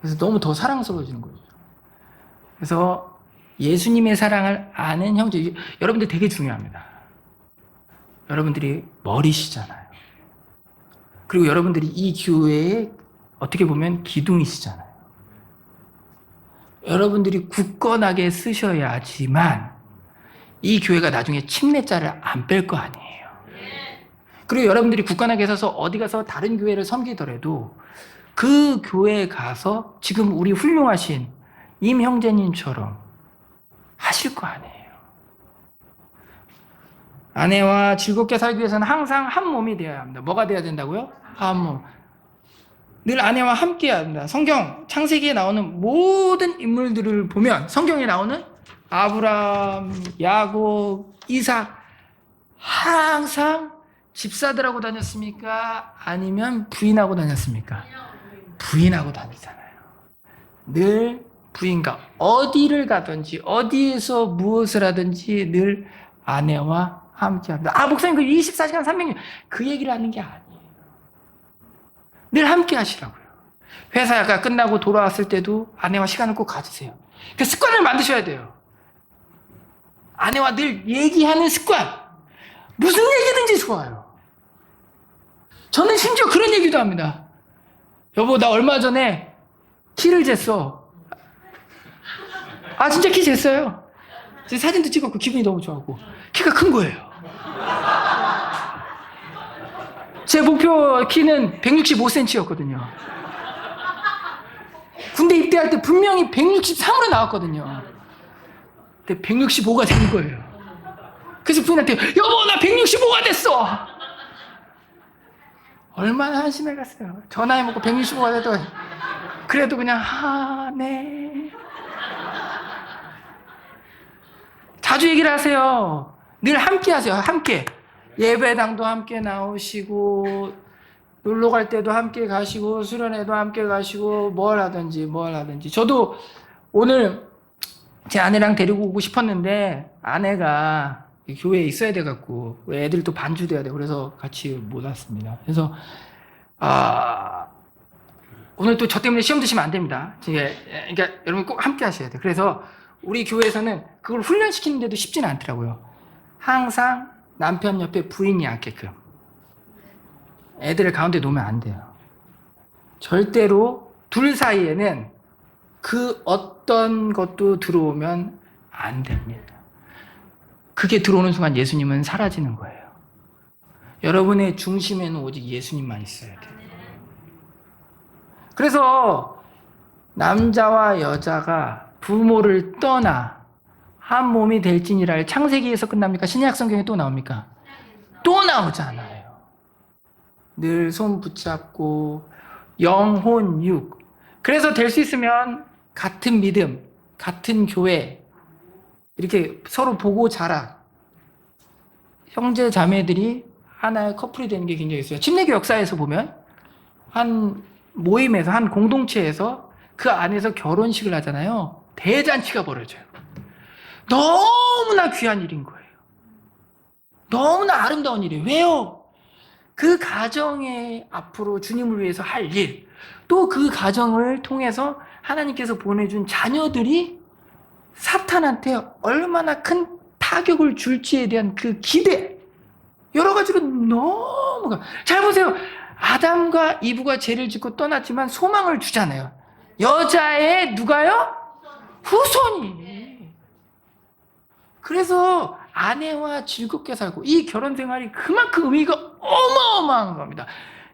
그래서 너무 더 사랑스러워지는 거죠. 그래서 예수님의 사랑을 아는 형제, 여러분들 되게 중요합니다. 여러분들이 머리시잖아요. 그리고 여러분들이 이 교회에 어떻게 보면 기둥이시잖아요. 여러분들이 굳건하게 쓰셔야지만 이 교회가 나중에 침례자를 안 뺄 거 아니에요. 그리고 여러분들이 굳건하게 서서 어디 가서 다른 교회를 섬기더라도 그 교회에 가서 지금 우리 훌륭하신 임 형제님처럼 하실 거 아니에요. 아내와 즐겁게 살기 위해서는 항상 한 몸이 되어야 합니다. 뭐가 되어야 된다고요? 한 몸. 늘 아내와 함께 해야 합니다. 성경 창세기에 나오는 모든 인물들을 보면 성경에 나오는 아브라함, 야곱, 이삭 항상 집사들하고 다녔습니까? 아니면 부인하고 다녔습니까? 부인하고 다니잖아요. 늘 부인과 어디를 가든지 어디에서 무엇을 하든지 늘 아내와 함께합니다. 목사님 그 24시간 300년 그 얘기를 하는 게 아니에요. 늘 함께 하시라고요. 회사가 끝나고 돌아왔을 때도 아내와 시간을 꼭 가지세요. 그 습관을 만드셔야 돼요. 아내와 늘 얘기하는 습관. 무슨 얘기든지 좋아요. 저는 심지어 그런 얘기도 합니다. 여보 나 얼마 전에 키를 쟀어. 진짜 키 쟀어요. 사진도 찍었고 기분이 너무 좋았고 키가 큰 거예요. 제 목표 키는 165cm였거든요. 군대 입대할 때 분명히 163으로 나왔거든요. 근데 165가 된 거예요. 그래서 부인한테 여보 나 165가 됐어. 얼마나 한심해 갔어요. 전화해 먹고 165가 돼도 그래도 그냥 네. 자주 얘기를 하세요. 늘 함께 하세요. 함께. 예배당도 함께 나오시고 놀러 갈 때도 함께 가시고 수련회도 함께 가시고 뭘 하든지. 저도 오늘 제 아내랑 데리고 오고 싶었는데 아내가 교회에 있어야 돼갖고 애들 또 반주돼야 돼. 그래서 같이 못 왔습니다. 그래서 오늘 또 저 때문에 시험 드시면 안 됩니다. 그러니까 여러분 꼭 함께 하셔야 돼요. 그래서 우리 교회에서는 그걸 훈련시키는데도 쉽지는 않더라고요. 항상 남편 옆에 부인이 앉게끔. 애들을 가운데 놓으면 안 돼요. 절대로 둘 사이에는 그 어떤 것도 들어오면 안 됩니다. 그게 들어오는 순간 예수님은 사라지는 거예요. 여러분의 중심에는 오직 예수님만 있어야 돼요. 그래서 남자와 여자가 부모를 떠나 한 몸이 될지니라를 창세기에서 끝납니까? 신약 성경에 또 나옵니까? 또 나오잖아요. 늘 손 붙잡고 영혼 육. 그래서 될 수 있으면 같은 믿음, 같은 교회 이렇게 서로 보고 자라. 형제 자매들이 하나의 커플이 되는 게 굉장히 있어요. 침례교 역사에서 보면 한 모임에서 한 공동체에서 그 안에서 결혼식을 하잖아요. 대잔치가 벌어져요. 너무나 귀한 일인 거예요. 너무나 아름다운 일이에요. 왜요? 그 가정에 앞으로 주님을 위해서 할 일, 또 그 가정을 통해서 하나님께서 보내준 자녀들이 사탄한테 얼마나 큰 타격을 줄지에 대한 그 기대, 여러 가지로 너무 잘 보세요. 아담과 이브가 죄를 짓고 떠났지만 소망을 주잖아요. 여자의 누가요? 후손이. 그래서 아내와 즐겁게 살고 이 결혼 생활이 그만큼 의미가 어마어마한 겁니다.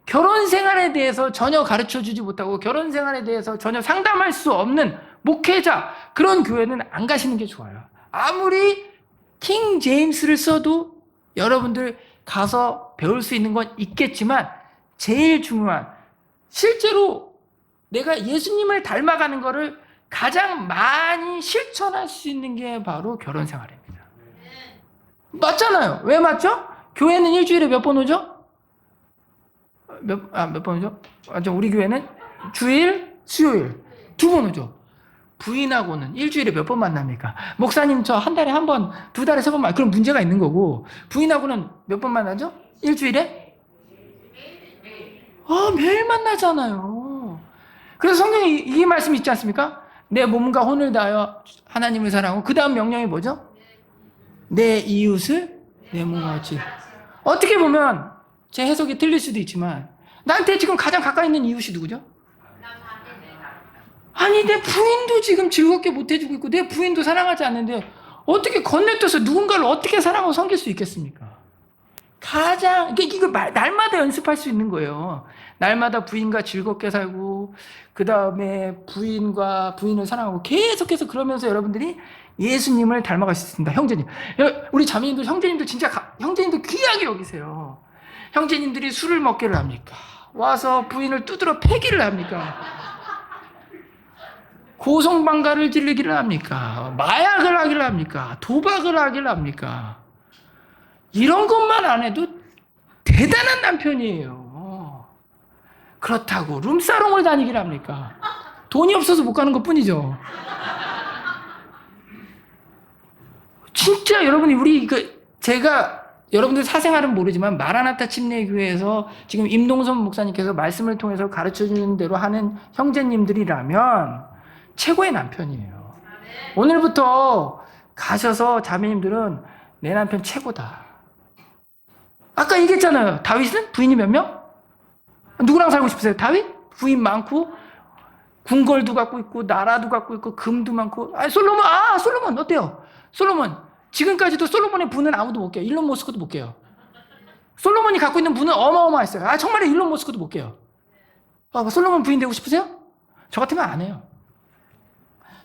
결혼 생활에 대해서 전혀 가르쳐 주지 못하고 결혼 생활에 대해서 전혀 상담할 수 없는 목회자, 그런 교회는 안 가시는 게 좋아요. 아무리 킹 제임스를 써도 여러분들 가서 배울 수 있는 건 있겠지만 제일 중요한, 실제로 내가 예수님을 닮아가는 거를 가장 많이 실천할 수 있는 게 바로 결혼 생활입니다. 맞잖아요. 왜 맞죠? 교회는 일주일에 몇 번 오죠? 몇 번 오죠? 맞죠? 우리 교회는 주일, 수요일 2번 오죠. 부인하고는 일주일에 몇 번 만납니까? 목사님 저 한 달에 한 번, 2달에 3번 만, 그럼 문제가 있는 거고, 부인하고는 몇 번 만나죠? 일주일에? 매일 만나잖아요. 그래서 성경에 이 말씀이 있지 않습니까? 내 몸과 혼을 다하여 하나님을 사랑하고, 그 다음 명령이 뭐죠? 내 이웃을 내 몸과 같이. 어떻게 보면 제 해석이 틀릴 수도 있지만 나한테 지금 가장 가까이 있는 이웃이 누구죠? 아니, 내 부인도 지금 즐겁게 못 해주고 있고 내 부인도 사랑하지 않는데 어떻게 건네떠서 누군가를 어떻게 사랑하고 섬길 수 있겠습니까? 가장 이거 날마다 연습할 수 있는 거예요. 날마다 부인과 즐겁게 살고 그 다음에 부인을 사랑하고 계속해서, 그러면서 여러분들이 예수님을 닮아갈 수 있습니다. 형제님, 우리 자매님들, 형제님들 진짜 형제님들 귀하게 여기세요. 형제님들이 술을 먹기를 합니까? 와서 부인을 두드러 패기를 합니까? 고성방가를 지르기를 합니까? 마약을 하기를 합니까? 도박을 하기를 합니까? 이런 것만 안 해도 대단한 남편이에요. 그렇다고 룸사롱을 다니기를 합니까? 돈이 없어서 못 가는 것 뿐이죠. 진짜 여러분이 제가 여러분들 사생활은 모르지만 마라나타 침례교회에서 지금 임동선 목사님께서 말씀을 통해서 가르쳐주는 대로 하는 형제님들이라면 최고의 남편이에요. 오늘부터 가셔서 자매님들은 내 남편 최고다. 아까 얘기했잖아요. 다윗은 부인이 몇 명? 누구랑 살고 싶으세요? 다윗? 부인 많고 궁궐도 갖고 있고 나라도 갖고 있고 금도 많고. 솔로몬 어때요? 솔로몬 지금까지도 솔로몬의 부는 아무도 못 깨요. 일론 머스크도 못 깨요. 솔로몬이 갖고 있는 부는 어마어마했어요. 정말 일론 머스크도 못 깨요. 솔로몬 부인 되고 싶으세요? 저 같으면 안 해요.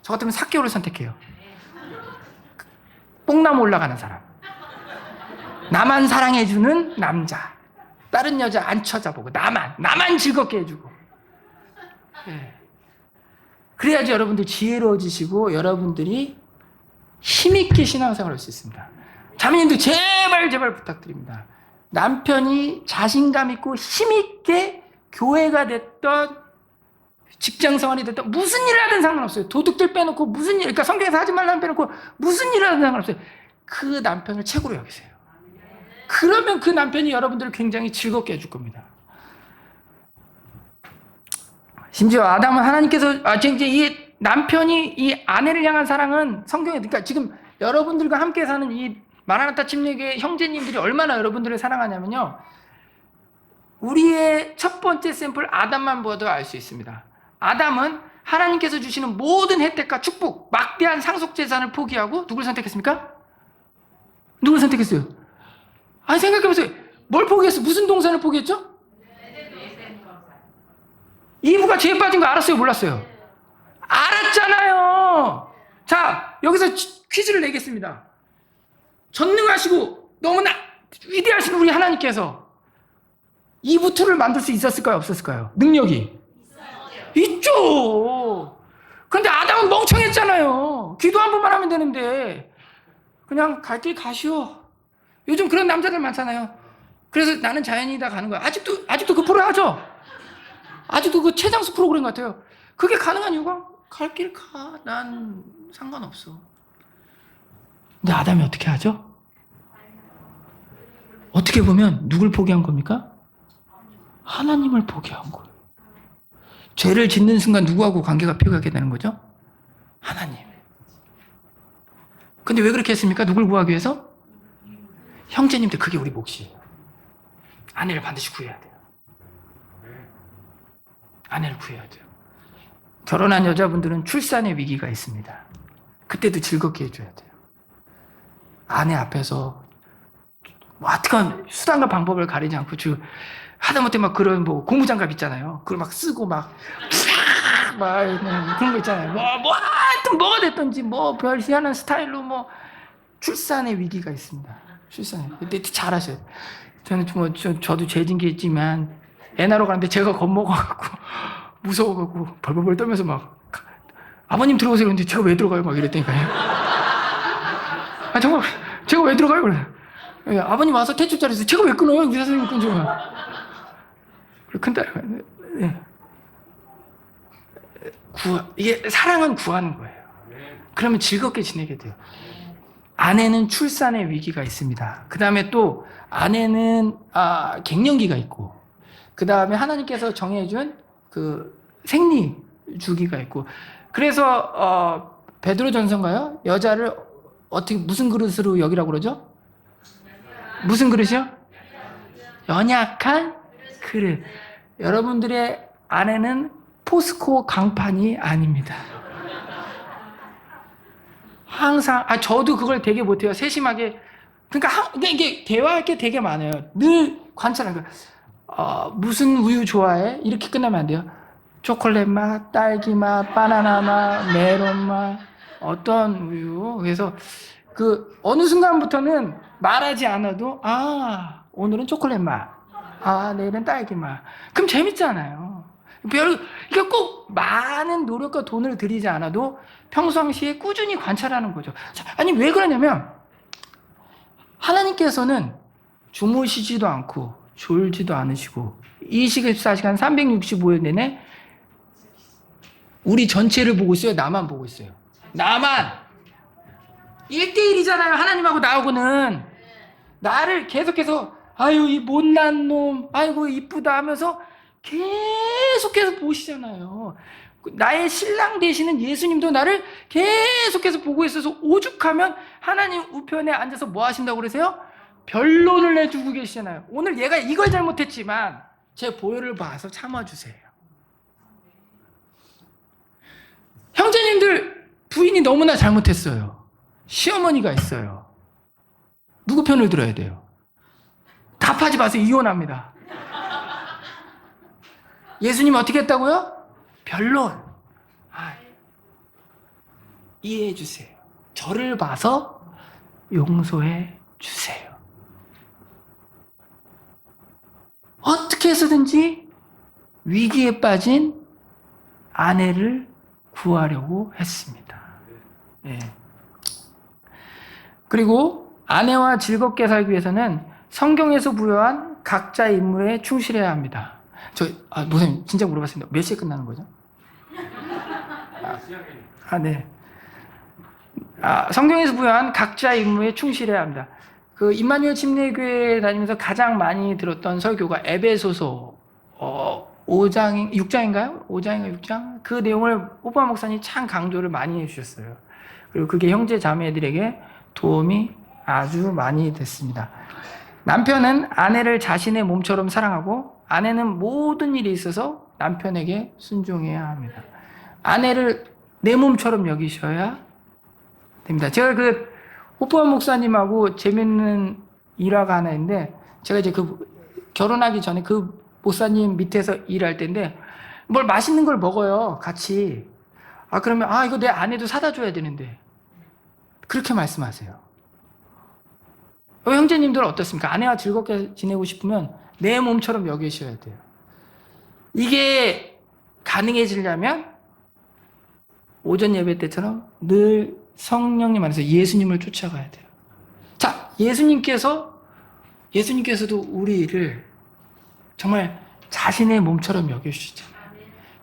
저 같으면 사개오를 선택해요. 뽕나무 올라가는 사람, 나만 사랑해주는 남자, 다른 여자 안 쳐다보고 나만 즐겁게 해주고. 그래야지 여러분들 지혜로워지시고 여러분들이 힘있게 신앙생활을 할 수 있습니다. 자매님들 제발 부탁드립니다. 남편이 자신감 있고 힘있게 교회가 됐던 직장생활이 됐던 무슨 일을 하든 상관없어요. 도둑들 빼놓고 무슨 일, 그러니까 성경에서 하지 말라는 빼놓고 무슨 일을 하든 상관없어요. 그 남편을 최고로 여기세요. 그러면 그 남편이 여러분들을 굉장히 즐겁게 해줄 겁니다. 심지어 아담은 하나님께서 이 남편이 이 아내를 향한 사랑은 성경에, 그러니까 지금 여러분들과 함께 사는 이 마라나타 침례교회 형제님들이 얼마나 여러분들을 사랑하냐면요, 우리의 첫 번째 샘플 아담만 보아도 알 수 있습니다. 아담은 하나님께서 주시는 모든 혜택과 축복, 막대한 상속재산을 포기하고 누굴 선택했습니까? 누굴 선택했어요? 생각해보세요. 뭘 포기했어? 무슨 동산을 포기했죠? 이브가 죄에 빠진 거 알았어요? 몰랐어요? 알았잖아요. 자, 여기서 퀴즈를 내겠습니다. 전능하시고 너무나 위대하신 우리 하나님께서 이브투를 만들 수 있었을까요? 없었을까요? 능력이 있죠. 그런데 아담은 멍청했잖아요. 기도 한 번만 하면 되는데 그냥 갈 길 가시오. 요즘 그런 남자들 많잖아요. 그래서 나는 자연이다 가는 거야. 아직도 그 프로 하죠? 아직도 그 최장수 프로그램 같아요. 그게 가능한 이유가 갈 길 가. 난 상관없어. 근데 아담이 어떻게 하죠? 어떻게 보면 누굴 포기한 겁니까? 하나님을 포기한 거예요. 죄를 짓는 순간 누구하고 관계가 피어가게 되는 거죠? 하나님. 근데 왜 그렇게 했습니까? 누굴 구하기 위해서? 형제님들, 그게 우리 몫이에요. 아내를 반드시 구해야 돼요. 아내를 구해야 돼요. 결혼한 여자분들은 출산의 위기가 있습니다. 그때도 즐겁게 해줘야 돼요. 아내 앞에서 어떻게 수단과 방법을 가리지 않고 하다못해 막 그런 뭐 고무장갑 있잖아요. 그걸 막 쓰고 막 그런 거 있잖아요. 하여튼 뭐가 됐든지 별 희한한 스타일로 출산의 위기가 있습니다. 출산에. 근데 잘하셔요. 저는 저도 죄진 게 있지만 애 낳으러 가는데 제가 겁먹어갖고 무서워갖고 벌벌벌 떨면서 막 아버님 들어오세요. 그런데 제가 왜 들어가요? 막 이랬다니까요. 정말 제가 왜 들어가요? 그래. 아버님 와서 태축 자리에서 제가 왜 끊어요? 의사 선생님 끊죠. 큰딸. 네. 이게 사랑은 구하는 거예요. 그러면 즐겁게 지내게 돼요. 아내는 출산의 위기가 있습니다. 그 다음에 또 아내는 갱년기가 있고, 그 다음에 하나님께서 정해준 그 생리 주기가 있고, 그래서 베드로전서인가요? 여자를 어떻게 무슨 그릇으로 여기라고 그러죠? 무슨 그릇이요? 연약한 그릇. 여러분들의 아내는 포스코 강판이 아닙니다. 항상 저도 그걸 되게 못해요. 세심하게. 그러니까 이게 대화할 게 되게 많아요. 늘 관찰하는 거예요. 무슨 우유 좋아해? 이렇게 끝나면 안 돼요. 초콜릿 맛, 딸기 맛, 바나나 맛, 메론 맛, 어떤 우유. 그래서 어느 순간부터는 말하지 않아도 오늘은 초콜릿 맛, 내일은 딸기 맛. 그럼 재밌잖아요. 이게 꼭 많은 노력과 돈을 들이지 않아도 평상시에 꾸준히 관찰하는 거죠. 아니, 왜 그러냐면 하나님께서는 주무시지도 않고 졸지도 않으시고 24시간 365일 내내 우리 전체를 보고 있어요? 나만 보고 있어요? 나만! 1대1이잖아요. 하나님하고 나하고는. 나를 계속해서 아유 이 못난 놈, 아이고 이쁘다 하면서 계속해서 보시잖아요. 나의 신랑 되시는 예수님도 나를 계속해서 보고 있어서 오죽하면 하나님 우편에 앉아서 뭐 하신다고 그러세요? 변론을 내주고 계시잖아요. 오늘 얘가 이걸 잘못했지만 제 보혈을 봐서 참아주세요. 형제님들 부인이 너무나 잘못했어요. 시어머니가 있어요. 누구 편을 들어야 돼요? 답하지 마세요. 이혼합니다. 예수님 어떻게 했다고요? 변론. 이해해 주세요. 저를 봐서 용서해 주세요. 어떻게 해서든지 위기에 빠진 아내를 구하려고 했습니다. 예. 그리고 아내와 즐겁게 살기 위해서는 성경에서 부여한 각자의 임무에 충실해야 합니다. 목사님 진짜 물어봤습니다. 몇 시에 끝나는 거죠? 네. 성경에서 부여한 각자의 임무에 충실해야 합니다. 임마누엘 침례교회 다니면서 가장 많이 들었던 설교가 에베소서 6장인가요? 5장인가 6장? 그 내용을 오빠 목사님 참 강조를 많이 해주셨어요. 그리고 그게 형제 자매들에게 도움이 아주 많이 됐습니다. 남편은 아내를 자신의 몸처럼 사랑하고 아내는 모든 일에 있어서 남편에게 순종해야 합니다. 아내를 내 몸처럼 여기셔야 됩니다. 제가 호프한 목사님하고 재밌는 일화가 하나 있는데, 제가 이제 결혼하기 전에 그 목사님 밑에서 일할 때인데, 뭘 맛있는 걸 먹어요, 같이. 그러면, 이거 내 아내도 사다 줘야 되는데. 그렇게 말씀하세요. 형제님들은 어떻습니까? 아내와 즐겁게 지내고 싶으면 내 몸처럼 여기셔야 돼요. 이게 가능해지려면 오전 예배 때처럼 늘 성령님 안에서 예수님을 쫓아가야 돼요. 자, 예수님께서도 우리를 정말 자신의 몸처럼 여겨주시잖아요.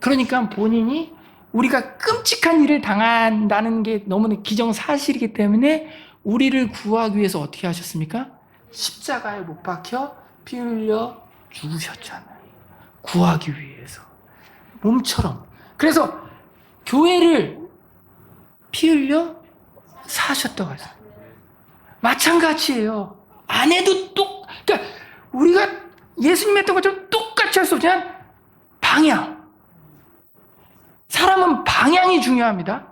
그러니까 본인이 우리가 끔찍한 일을 당한다는 게 너무나 기정사실이기 때문에 우리를 구하기 위해서 어떻게 하셨습니까? 십자가에 못 박혀 피 흘려 죽으셨잖아요. 구하기 위해서. 몸처럼. 그래서 교회를 피 흘려 사셨다고 하죠. 마찬가지예요. 아내도 그러니까 우리가 예수님 했던 것처럼 똑같이 할 수 없지만 방향. 사람은 방향이 중요합니다.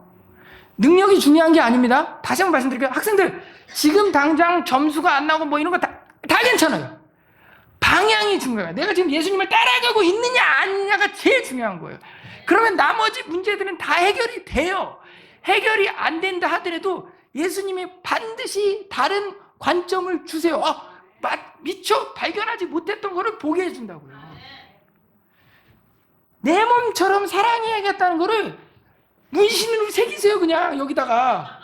능력이 중요한 게 아닙니다. 다시 한번 말씀드릴게요. 학생들, 지금 당장 점수가 안 나오고 뭐 이런 거 다 괜찮아요. 방향이 중요해요. 내가 지금 예수님을 따라가고 있느냐 아니냐가 제일 중요한 거예요. 그러면 나머지 문제들은 다 해결이 돼요. 해결이 안 된다 하더라도 예수님이 반드시 다른 관점을 주세요. 미처 발견하지 못했던 거를 보게 해준다고요. 내 몸처럼 사랑해야겠다는 거를 문신으로 새기세요. 그냥 여기다가.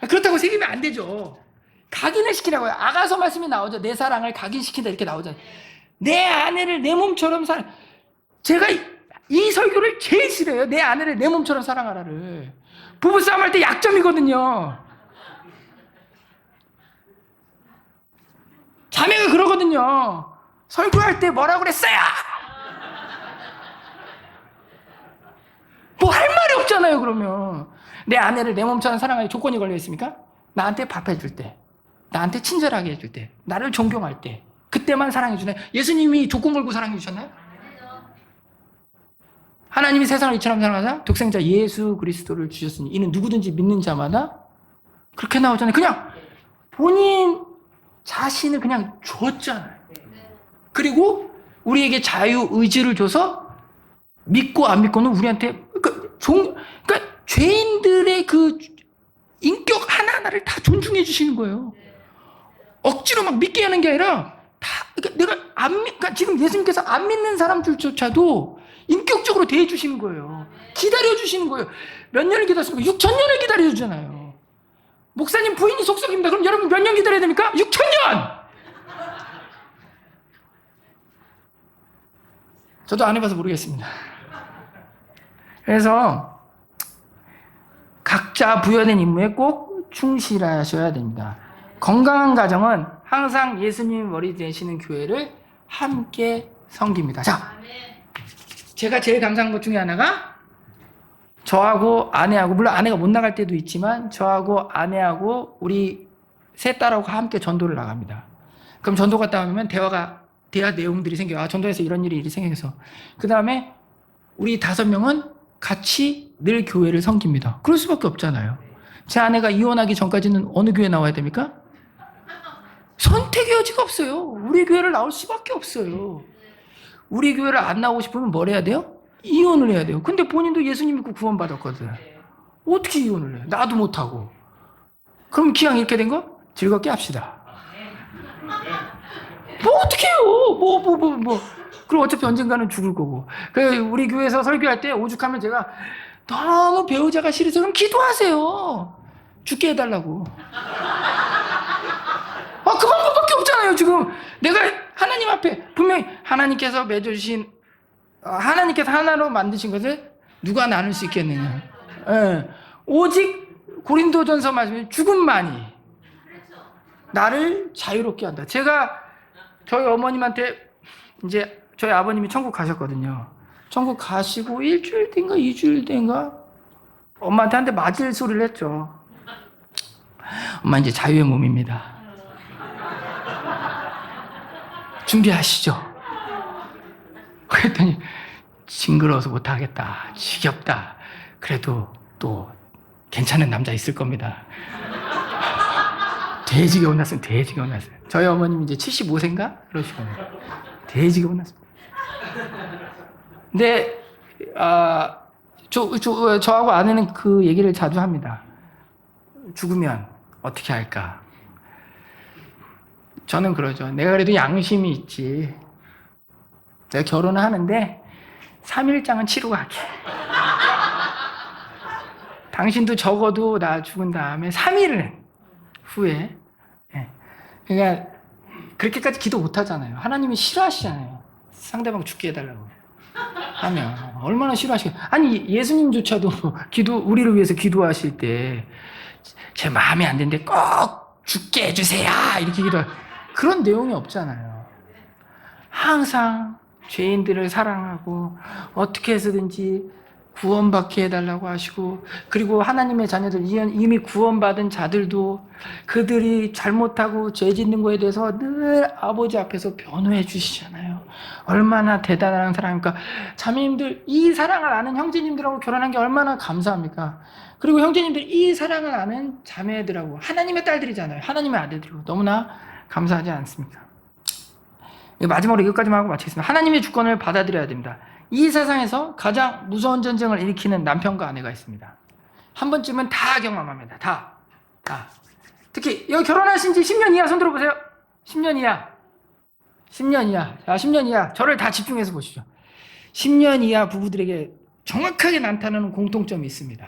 그렇다고 새기면 안 되죠. 각인을 시키라고요. 아가서 말씀이 나오죠. 내 사랑을 각인시킨다 이렇게 나오잖아요. 내 아내를 내 몸처럼 제가 이 설교를 제일 싫어요. 내 아내를 내 몸처럼 사랑하라를. 부부싸움 할 때 약점이거든요. 자매가 그러거든요. 설교할 때 뭐라고 그랬어요? 뭐 할 말이 없잖아요. 그러면 내 아내를 내 몸처럼 사랑할 조건이 걸려 있습니까? 나한테 밥해줄 때, 나한테 친절하게 해줄 때, 나를 존경할 때, 그때만 사랑해 주나요? 예수님이 조건 걸고 사랑해 주셨나요? 하나님이 세상을 이처럼 사랑하사 독생자 예수 그리스도를 주셨으니 이는 누구든지 믿는 자마다 그렇게 나오잖아요. 그냥 본인 자신을 그냥 줬잖아요. 그리고 우리에게 자유의지를 줘서 믿고 안 믿고는 우리한테 그러니까 죄인들의 그 인격 하나하나를 다 존중해 주시는 거예요. 억지로 막 믿게 하는 게 아니라 그러니까 그러니까 지금 예수님께서 안 믿는 사람들조차도 인격적으로 대해 주시는 거예요. 기다려 주시는 거예요. 몇 년을 기다렸습니까? 6,000년을 기다려 주잖아요. 목사님 부인이 속썩입니다. 그럼 여러분 몇 년 기다려야 됩니까? 6,000년! 저도 안 해봐서 모르겠습니다. 그래서 각자 부여된 임무에 꼭 충실하셔야 됩니다. 건강한 가정은 항상 예수님 머리 되시는 교회를 함께 섬깁니다. 자, 제가 제일 감사한 것 중에 하나가 저하고 아내하고, 물론 아내가 못 나갈 때도 있지만 저하고 아내하고 우리 세 딸하고 함께 전도를 나갑니다. 그럼 전도 갔다 오면 대화 내용들이 생겨요. 전도에서 이런 일이 생겨서. 그 다음에 우리 5명은 같이 늘 교회를 섬깁니다. 그럴 수밖에 없잖아요. 제 아내가 이혼하기 전까지는 어느 교회 나와야 됩니까? 선택의 여지가 없어요. 우리 교회를 나올 수밖에 없어요. 우리 교회를 안 나오고 싶으면 뭘 해야 돼요? 이혼을 해야 돼요. 근데 본인도 예수님 믿고 구원받았거든. 어떻게 이혼을 해? 나도 못하고. 그럼 기왕 이렇게 된 거 즐겁게 합시다. 뭐 어떻게 해요? 그럼 어차피 언젠가는 죽을 거고. 그래서 우리 교회에서 설교할 때 오죽하면 제가 너무 배우자가 싫어서 그럼 기도하세요. 죽게 해달라고. 그 방법밖에 없잖아요. 지금 내가 하나님 앞에 분명히 하나님께서 맺어주신 하나님께서 하나로 만드신 것을 누가 나눌 수 있겠느냐. 오직 고린도전서 말씀에 죽음만이 나를 자유롭게 한다. 제가 저희 어머님한테 이제 저희 아버님이 천국 가셨거든요. 천국 가시고 일주일 된가 2주일 된가 엄마한테 한 대 맞을 소리를 했죠. 엄마 이제 자유의 몸입니다. 준비하시죠. 그랬더니 징그러워서 못하겠다. 지겹다. 그래도 또 괜찮은 남자 있을 겁니다. 돼지게 혼났어요. 돼지게 혼났어요. 저희 어머님이 이제 75세인가? 그러시거든요. 돼지게 혼났습니다. 근데 저하고 아내는 그 얘기를 자주 합니다. 죽으면 어떻게 할까? 저는 그러죠. 내가 그래도 양심이 있지. 내가 결혼을 하는데 3일장은 치르고 갈게. 당신도 적어도 나 죽은 다음에 3일 후에. 예. 그러니까 그렇게까지 기도 못 하잖아요. 하나님이 싫어하시잖아요. 상대방 죽게 해달라고 하면 얼마나 싫어하시겠어요. 아니 예수님조차도 우리를 위해서 기도하실 때 제 마음에 안 드는데 꼭 죽게 해주세요 이렇게 그런 내용이 없잖아요. 항상 죄인들을 사랑하고 어떻게 해서든지 구원받게 해달라고 하시고, 그리고 하나님의 자녀들, 이미 구원받은 자들도 그들이 잘못하고 죄 짓는 거에 대해서 늘 아버지 앞에서 변호해 주시잖아요. 얼마나 대단한 사랑입니까? 자매님들, 이 사랑을 아는 형제님들하고 결혼한 게 얼마나 감사합니까? 그리고 형제님들, 이 사랑을 아는 자매들하고, 하나님의 딸들이잖아요. 하나님의 아들들이고 너무나 감사하지 않습니까? 마지막으로 이것까지만 하고 마치겠습니다. 하나님의 주권을 받아들여야 됩니다. 이 세상에서 가장 무서운 전쟁을 일으키는 남편과 아내가 있습니다. 한 번쯤은 다 경험합니다. 다. 특히 여기 결혼하신 지 10년 이하 손 들어보세요. 10년 이하. 10년 이하. 자, 10년 이하. 저를 다 집중해서 보시죠. 10년 이하 부부들에게 정확하게 나타나는 공통점이 있습니다.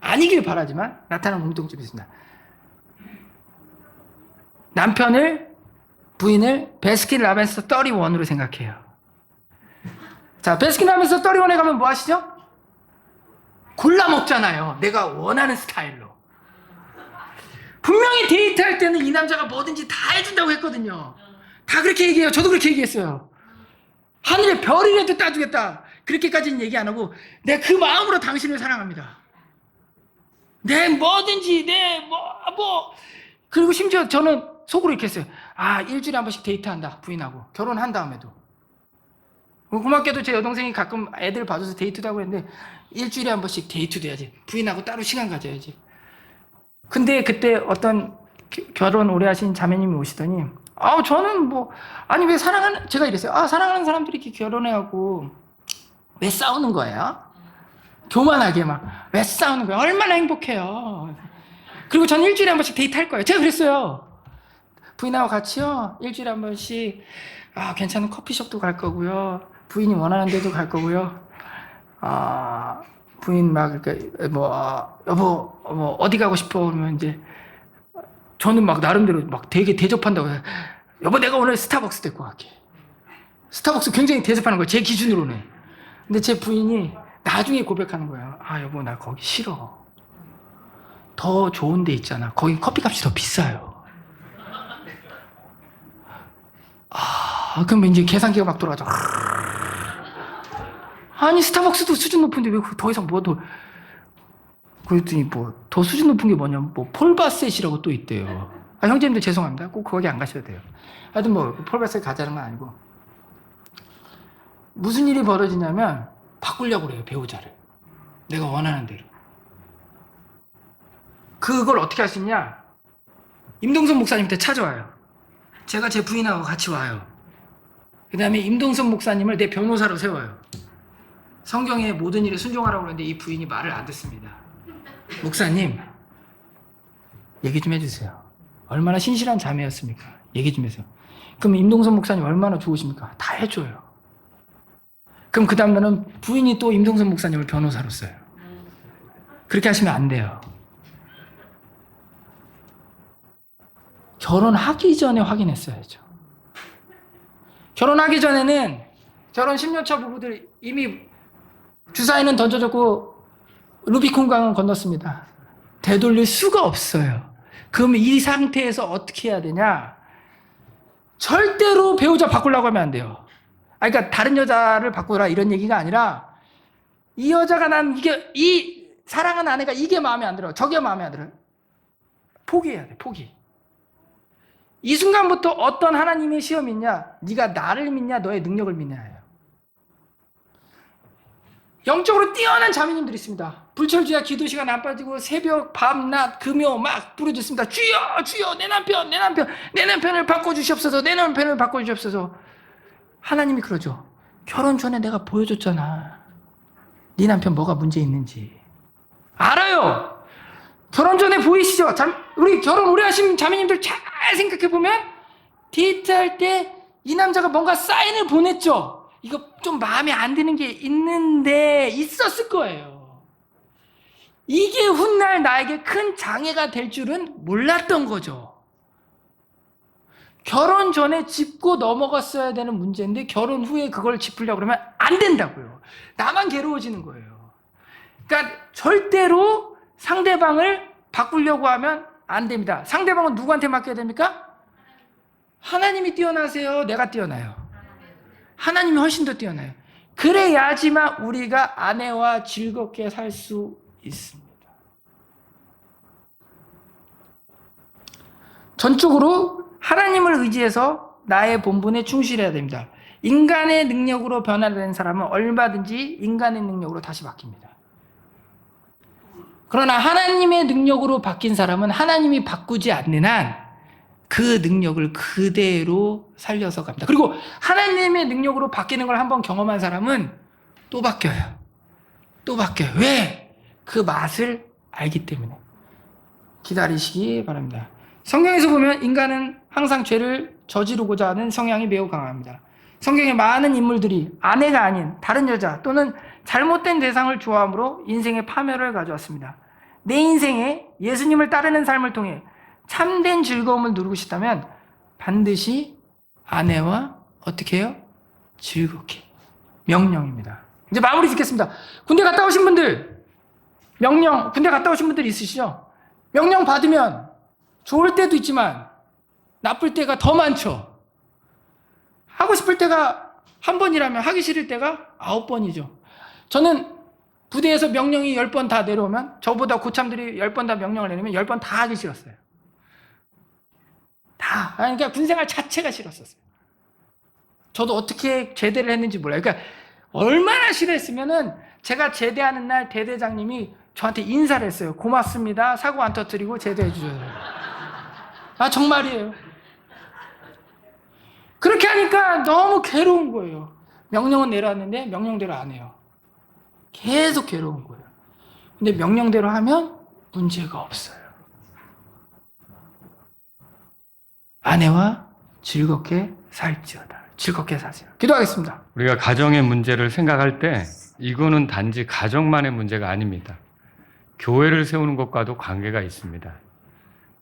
아니길 바라지만 나타나는 공통점이 있습니다. 부인을 베스킨라빈스 31으로 생각해요. 자, 베스킨라빈스 31에 가면 뭐 하시죠? 골라 먹잖아요. 내가 원하는 스타일로. 분명히 데이트할 때는 이 남자가 뭐든지 다 해준다고 했거든요. 다 그렇게 얘기해요. 저도 그렇게 얘기했어요. 하늘의 별이라도 따주겠다. 그렇게까지는 얘기 안 하고, 내가 그 마음으로 당신을 사랑합니다. 뭐든지, 그리고 심지어 저는 속으로 이렇게 했어요. 일주일에 한 번씩 데이트한다. 부인하고. 결혼한 다음에도. 고맙게도 제 여동생이 가끔 애들 봐줘서 데이트도 하고 했는데, 일주일에 한 번씩 데이트도 해야지. 부인하고 따로 시간 가져야지. 근데 그때 어떤 결혼 오래 하신 자매님이 오시더니, 저는 왜 제가 이랬어요. 사랑하는 사람들이 이렇게 결혼해갖고, 왜 싸우는 거예요? 교만하게 왜 싸우는 거예요? 얼마나 행복해요. 그리고 저는 일주일에 한 번씩 데이트 할 거예요. 제가 그랬어요. 부인하고 같이요. 일주일에 한 번씩, 괜찮은 커피숍도 갈 거고요. 부인이 원하는 데도 갈 거고요. 부인 여보, 어디 가고 싶어? 그러면 이제, 저는 나름대로 되게 대접한다고 해요. 여보, 내가 오늘 스타벅스 데리고 갈게. 스타벅스 굉장히 대접하는 거예요. 제 기준으로는. 근데 제 부인이 나중에 고백하는 거예요. 여보, 나 거기 싫어. 더 좋은 데 있잖아. 거기 커피값이 더 비싸요. 그럼 이제 계산기가 막 돌아가죠. 아니, 스타벅스도 수준 높은데 왜 더 이상 그랬더니 더 수준 높은 게 뭐냐면 폴바셋이라고 또 있대요. 형제님들 죄송합니다. 꼭 거기 안 가셔도 돼요. 하여튼 폴바셋 가자는 건 아니고, 무슨 일이 벌어지냐면 바꾸려고 그래요, 배우자를. 내가 원하는 대로. 그걸 어떻게 할 수 있냐? 임동선 목사님한테 찾아와요. 제가 제 부인하고 같이 와요. 그 다음에 임동선 목사님을 내 변호사로 세워요. 성경에 모든 일에 순종하라고 그러는데 이 부인이 말을 안 듣습니다. 목사님, 얘기 좀 해주세요. 얼마나 신실한 자매였습니까? 얘기 좀 해주세요. 그럼 임동선 목사님 얼마나 좋으십니까? 다 해줘요. 그럼 그 다음날은 부인이 또 임동선 목사님을 변호사로 써요. 그렇게 하시면 안 돼요. 결혼하기 전에 확인했어야죠. 결혼하기 전에는 결혼 10년 차 부부들 이미 주사위는 던져졌고 루비콘 강은 건넜습니다. 되돌릴 수가 없어요. 그럼 이 상태에서 어떻게 해야 되냐? 절대로 배우자 바꾸려고 하면 안 돼요. 그러니까 다른 여자를 바꾸라 이런 얘기가 아니라, 이 여자가 이 사랑하는 아내가 이게 마음에 안 들어, 저게 마음에 안 들어요. 포기해야 돼, 포기. 이 순간부터 어떤 하나님의 시험이 있냐? 네가 나를 믿냐, 너의 능력을 믿냐예요. 영적으로 뛰어난 자매님들이 있습니다. 불철주야 기도 시간 안 빠지고 새벽, 밤, 낮, 금요 막 부르짖습니다. 주여, 주여, 내 남편을 바꿔주시옵소서, 내 남편을 바꿔주시옵소서. 하나님이 그러죠. 결혼 전에 내가 보여줬잖아. 네 남편 뭐가 문제 있는지. 알아요. 결혼 전에 보이시죠? 우리 결혼 오래 하신 자매님들 잘 생각해보면 데이트할 때 이 남자가 뭔가 사인을 보냈죠. 이거 좀 마음에 안 드는 게 있었을 거예요. 이게 훗날 나에게 큰 장애가 될 줄은 몰랐던 거죠. 결혼 전에 짚고 넘어갔어야 되는 문제인데 결혼 후에 그걸 짚으려고 그러면 안 된다고요. 나만 괴로워지는 거예요. 그러니까 절대로 상대방을 바꾸려고 하면 안 됩니다. 상대방은 누구한테 맡겨야 됩니까? 하나님이 뛰어나세요? 내가 뛰어나요? 하나님이 훨씬 더 뛰어나요. 그래야지만 우리가 아내와 즐겁게 살 수 있습니다. 전적으로 하나님을 의지해서 나의 본분에 충실해야 됩니다. 인간의 능력으로 변화된 사람은 얼마든지 인간의 능력으로 다시 바뀝니다. 그러나 하나님의 능력으로 바뀐 사람은 하나님이 바꾸지 않는 한 그 능력을 그대로 살려서 갑니다. 그리고 하나님의 능력으로 바뀌는 걸 한번 경험한 사람은 또 바뀌어요. 또 바뀌어요. 왜? 그 맛을 알기 때문에. 기다리시기 바랍니다. 성경에서 보면 인간은 항상 죄를 저지르고자 하는 성향이 매우 강합니다. 성경의 많은 인물들이 아내가 아닌 다른 여자 또는 잘못된 대상을 좋아함으로 인생의 파멸을 가져왔습니다. 내 인생에 예수님을 따르는 삶을 통해 참된 즐거움을 누리고 싶다면 반드시 아내와 어떻게 해요? 즐겁게. 명령입니다. 이제 마무리 짓겠습니다. 군대 갔다 오신 분들, 군대 갔다 오신 분들 있으시죠? 명령 받으면 좋을 때도 있지만 나쁠 때가 더 많죠. 하고 싶을 때가 한 번이라면 하기 싫을 때가 9번이죠. 저는 부대에서 명령이 10번 다 내려오면 저보다 고참들이 10번 다 명령을 내리면 10번 다 하기 싫었어요. 다. 그러니까 군생활 자체가 싫었었어요. 저도 어떻게 제대를 했는지 몰라요. 그러니까 얼마나 싫어했으면은 제가 제대하는 날 대대장님이 저한테 인사를 했어요. 고맙습니다. 사고 안 터뜨리고 제대해 주셔서. 아, 정말이에요. 그렇게 하니까 너무 괴로운 거예요. 명령은 내려왔는데 명령대로 안 해요. 계속 괴로운 거예요. 근데 명령대로 하면 문제가 없어요. 아내와 즐겁게 살지어다. 즐겁게 사세요. 기도하겠습니다. 우리가 가정의 문제를 생각할 때 이거는 단지 가정만의 문제가 아닙니다. 교회를 세우는 것과도 관계가 있습니다.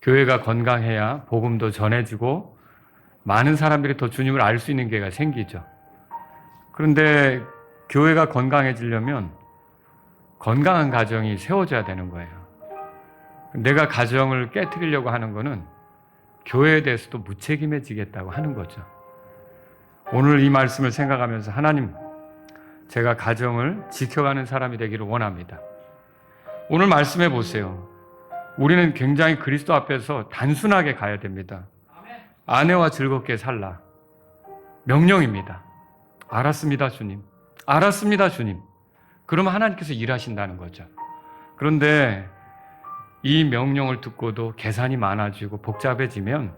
교회가 건강해야 복음도 전해지고 많은 사람들이 더 주님을 알 수 있는 기회가 생기죠. 그런데 교회가 건강해지려면 건강한 가정이 세워져야 되는 거예요. 내가 가정을 깨트리려고 하는 거는 교회에 대해서도 무책임해지겠다고 하는 거죠. 오늘 이 말씀을 생각하면서 하나님, 제가 가정을 지켜가는 사람이 되기를 원합니다. 오늘 말씀해 보세요. 우리는 굉장히 그리스도 앞에서 단순하게 가야 됩니다. 아내와 즐겁게 살라. 명령입니다. 알았습니다, 주님. 알았습니다, 주님. 그러면 하나님께서 일하신다는 거죠. 그런데 이 명령을 듣고도 계산이 많아지고 복잡해지면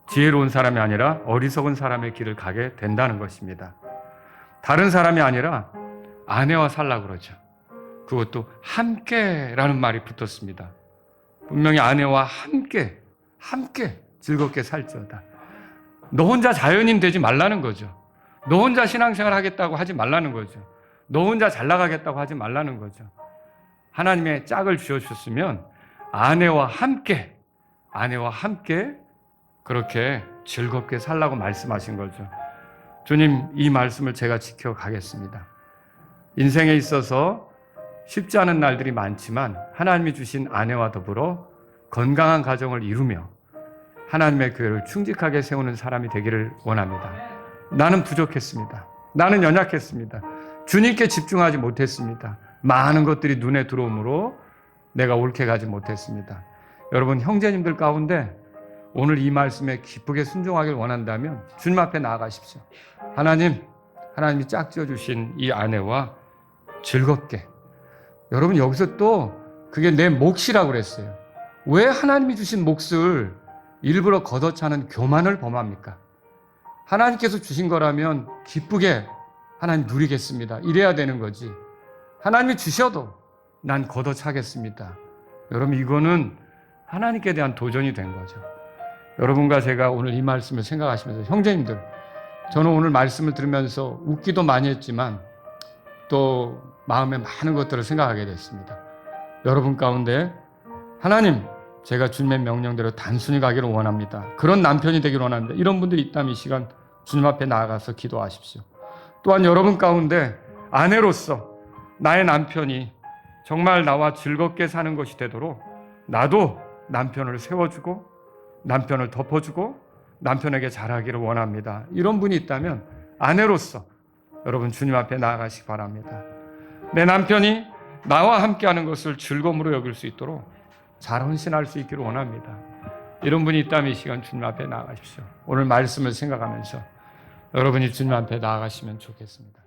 지혜로운 사람이 아니라 어리석은 사람의 길을 가게 된다는 것입니다. 다른 사람이 아니라 아내와 살라 그러죠. 그것도 함께라는 말이 붙었습니다. 분명히 아내와 함께 즐겁게 살지어다. 너 혼자 자연인 되지 말라는 거죠. 너 혼자 신앙생활 하겠다고 하지 말라는 거죠. 너 혼자 잘 나가겠다고 하지 말라는 거죠. 하나님의 짝을 주셨으면 아내와 함께 그렇게 즐겁게 살라고 말씀하신 거죠. 주님, 이 말씀을 제가 지켜가겠습니다. 인생에 있어서 쉽지 않은 날들이 많지만 하나님이 주신 아내와 더불어 건강한 가정을 이루며 하나님의 교회를 충직하게 세우는 사람이 되기를 원합니다. 나는 부족했습니다. 나는 연약했습니다. 주님께 집중하지 못했습니다. 많은 것들이 눈에 들어오므로 내가 옳게 가지 못했습니다. 여러분, 형제님들 가운데 오늘 이 말씀에 기쁘게 순종하길 원한다면 주님 앞에 나아가십시오. 하나님이 짝지어 주신 이 아내와 즐겁게. 여러분, 여기서 또 그게 내 몫이라고 그랬어요. 왜 하나님이 주신 몫을 일부러 걷어차는 교만을 범합니까? 하나님께서 주신 거라면 기쁘게 하나님 누리겠습니다. 이래야 되는 거지. 하나님이 주셔도 난 걷어차겠습니다. 여러분, 이거는 하나님께 대한 도전이 된 거죠. 여러분과 제가 오늘 이 말씀을 생각하시면서 형제님들, 저는 오늘 말씀을 들으면서 웃기도 많이 했지만 또 마음에 많은 것들을 생각하게 됐습니다. 여러분 가운데 하나님, 제가 주님의 명령대로 단순히 가기를 원합니다. 그런 남편이 되기를 원합니다. 이런 분들이 있다면 이 시간 주님 앞에 나아가서 기도하십시오. 또한 여러분 가운데 아내로서 나의 남편이 정말 나와 즐겁게 사는 것이 되도록 나도 남편을 세워주고 남편을 덮어주고 남편에게 잘하기를 원합니다. 이런 분이 있다면 아내로서 여러분 주님 앞에 나아가시기 바랍니다. 내 남편이 나와 함께하는 것을 즐거움으로 여길 수 있도록 잘 헌신할 수 있기를 원합니다. 이런 분이 있다면 이 시간 주님 앞에 나아가십시오. 오늘 말씀을 생각하면서 여러분이 주님 앞에 나아가시면 좋겠습니다.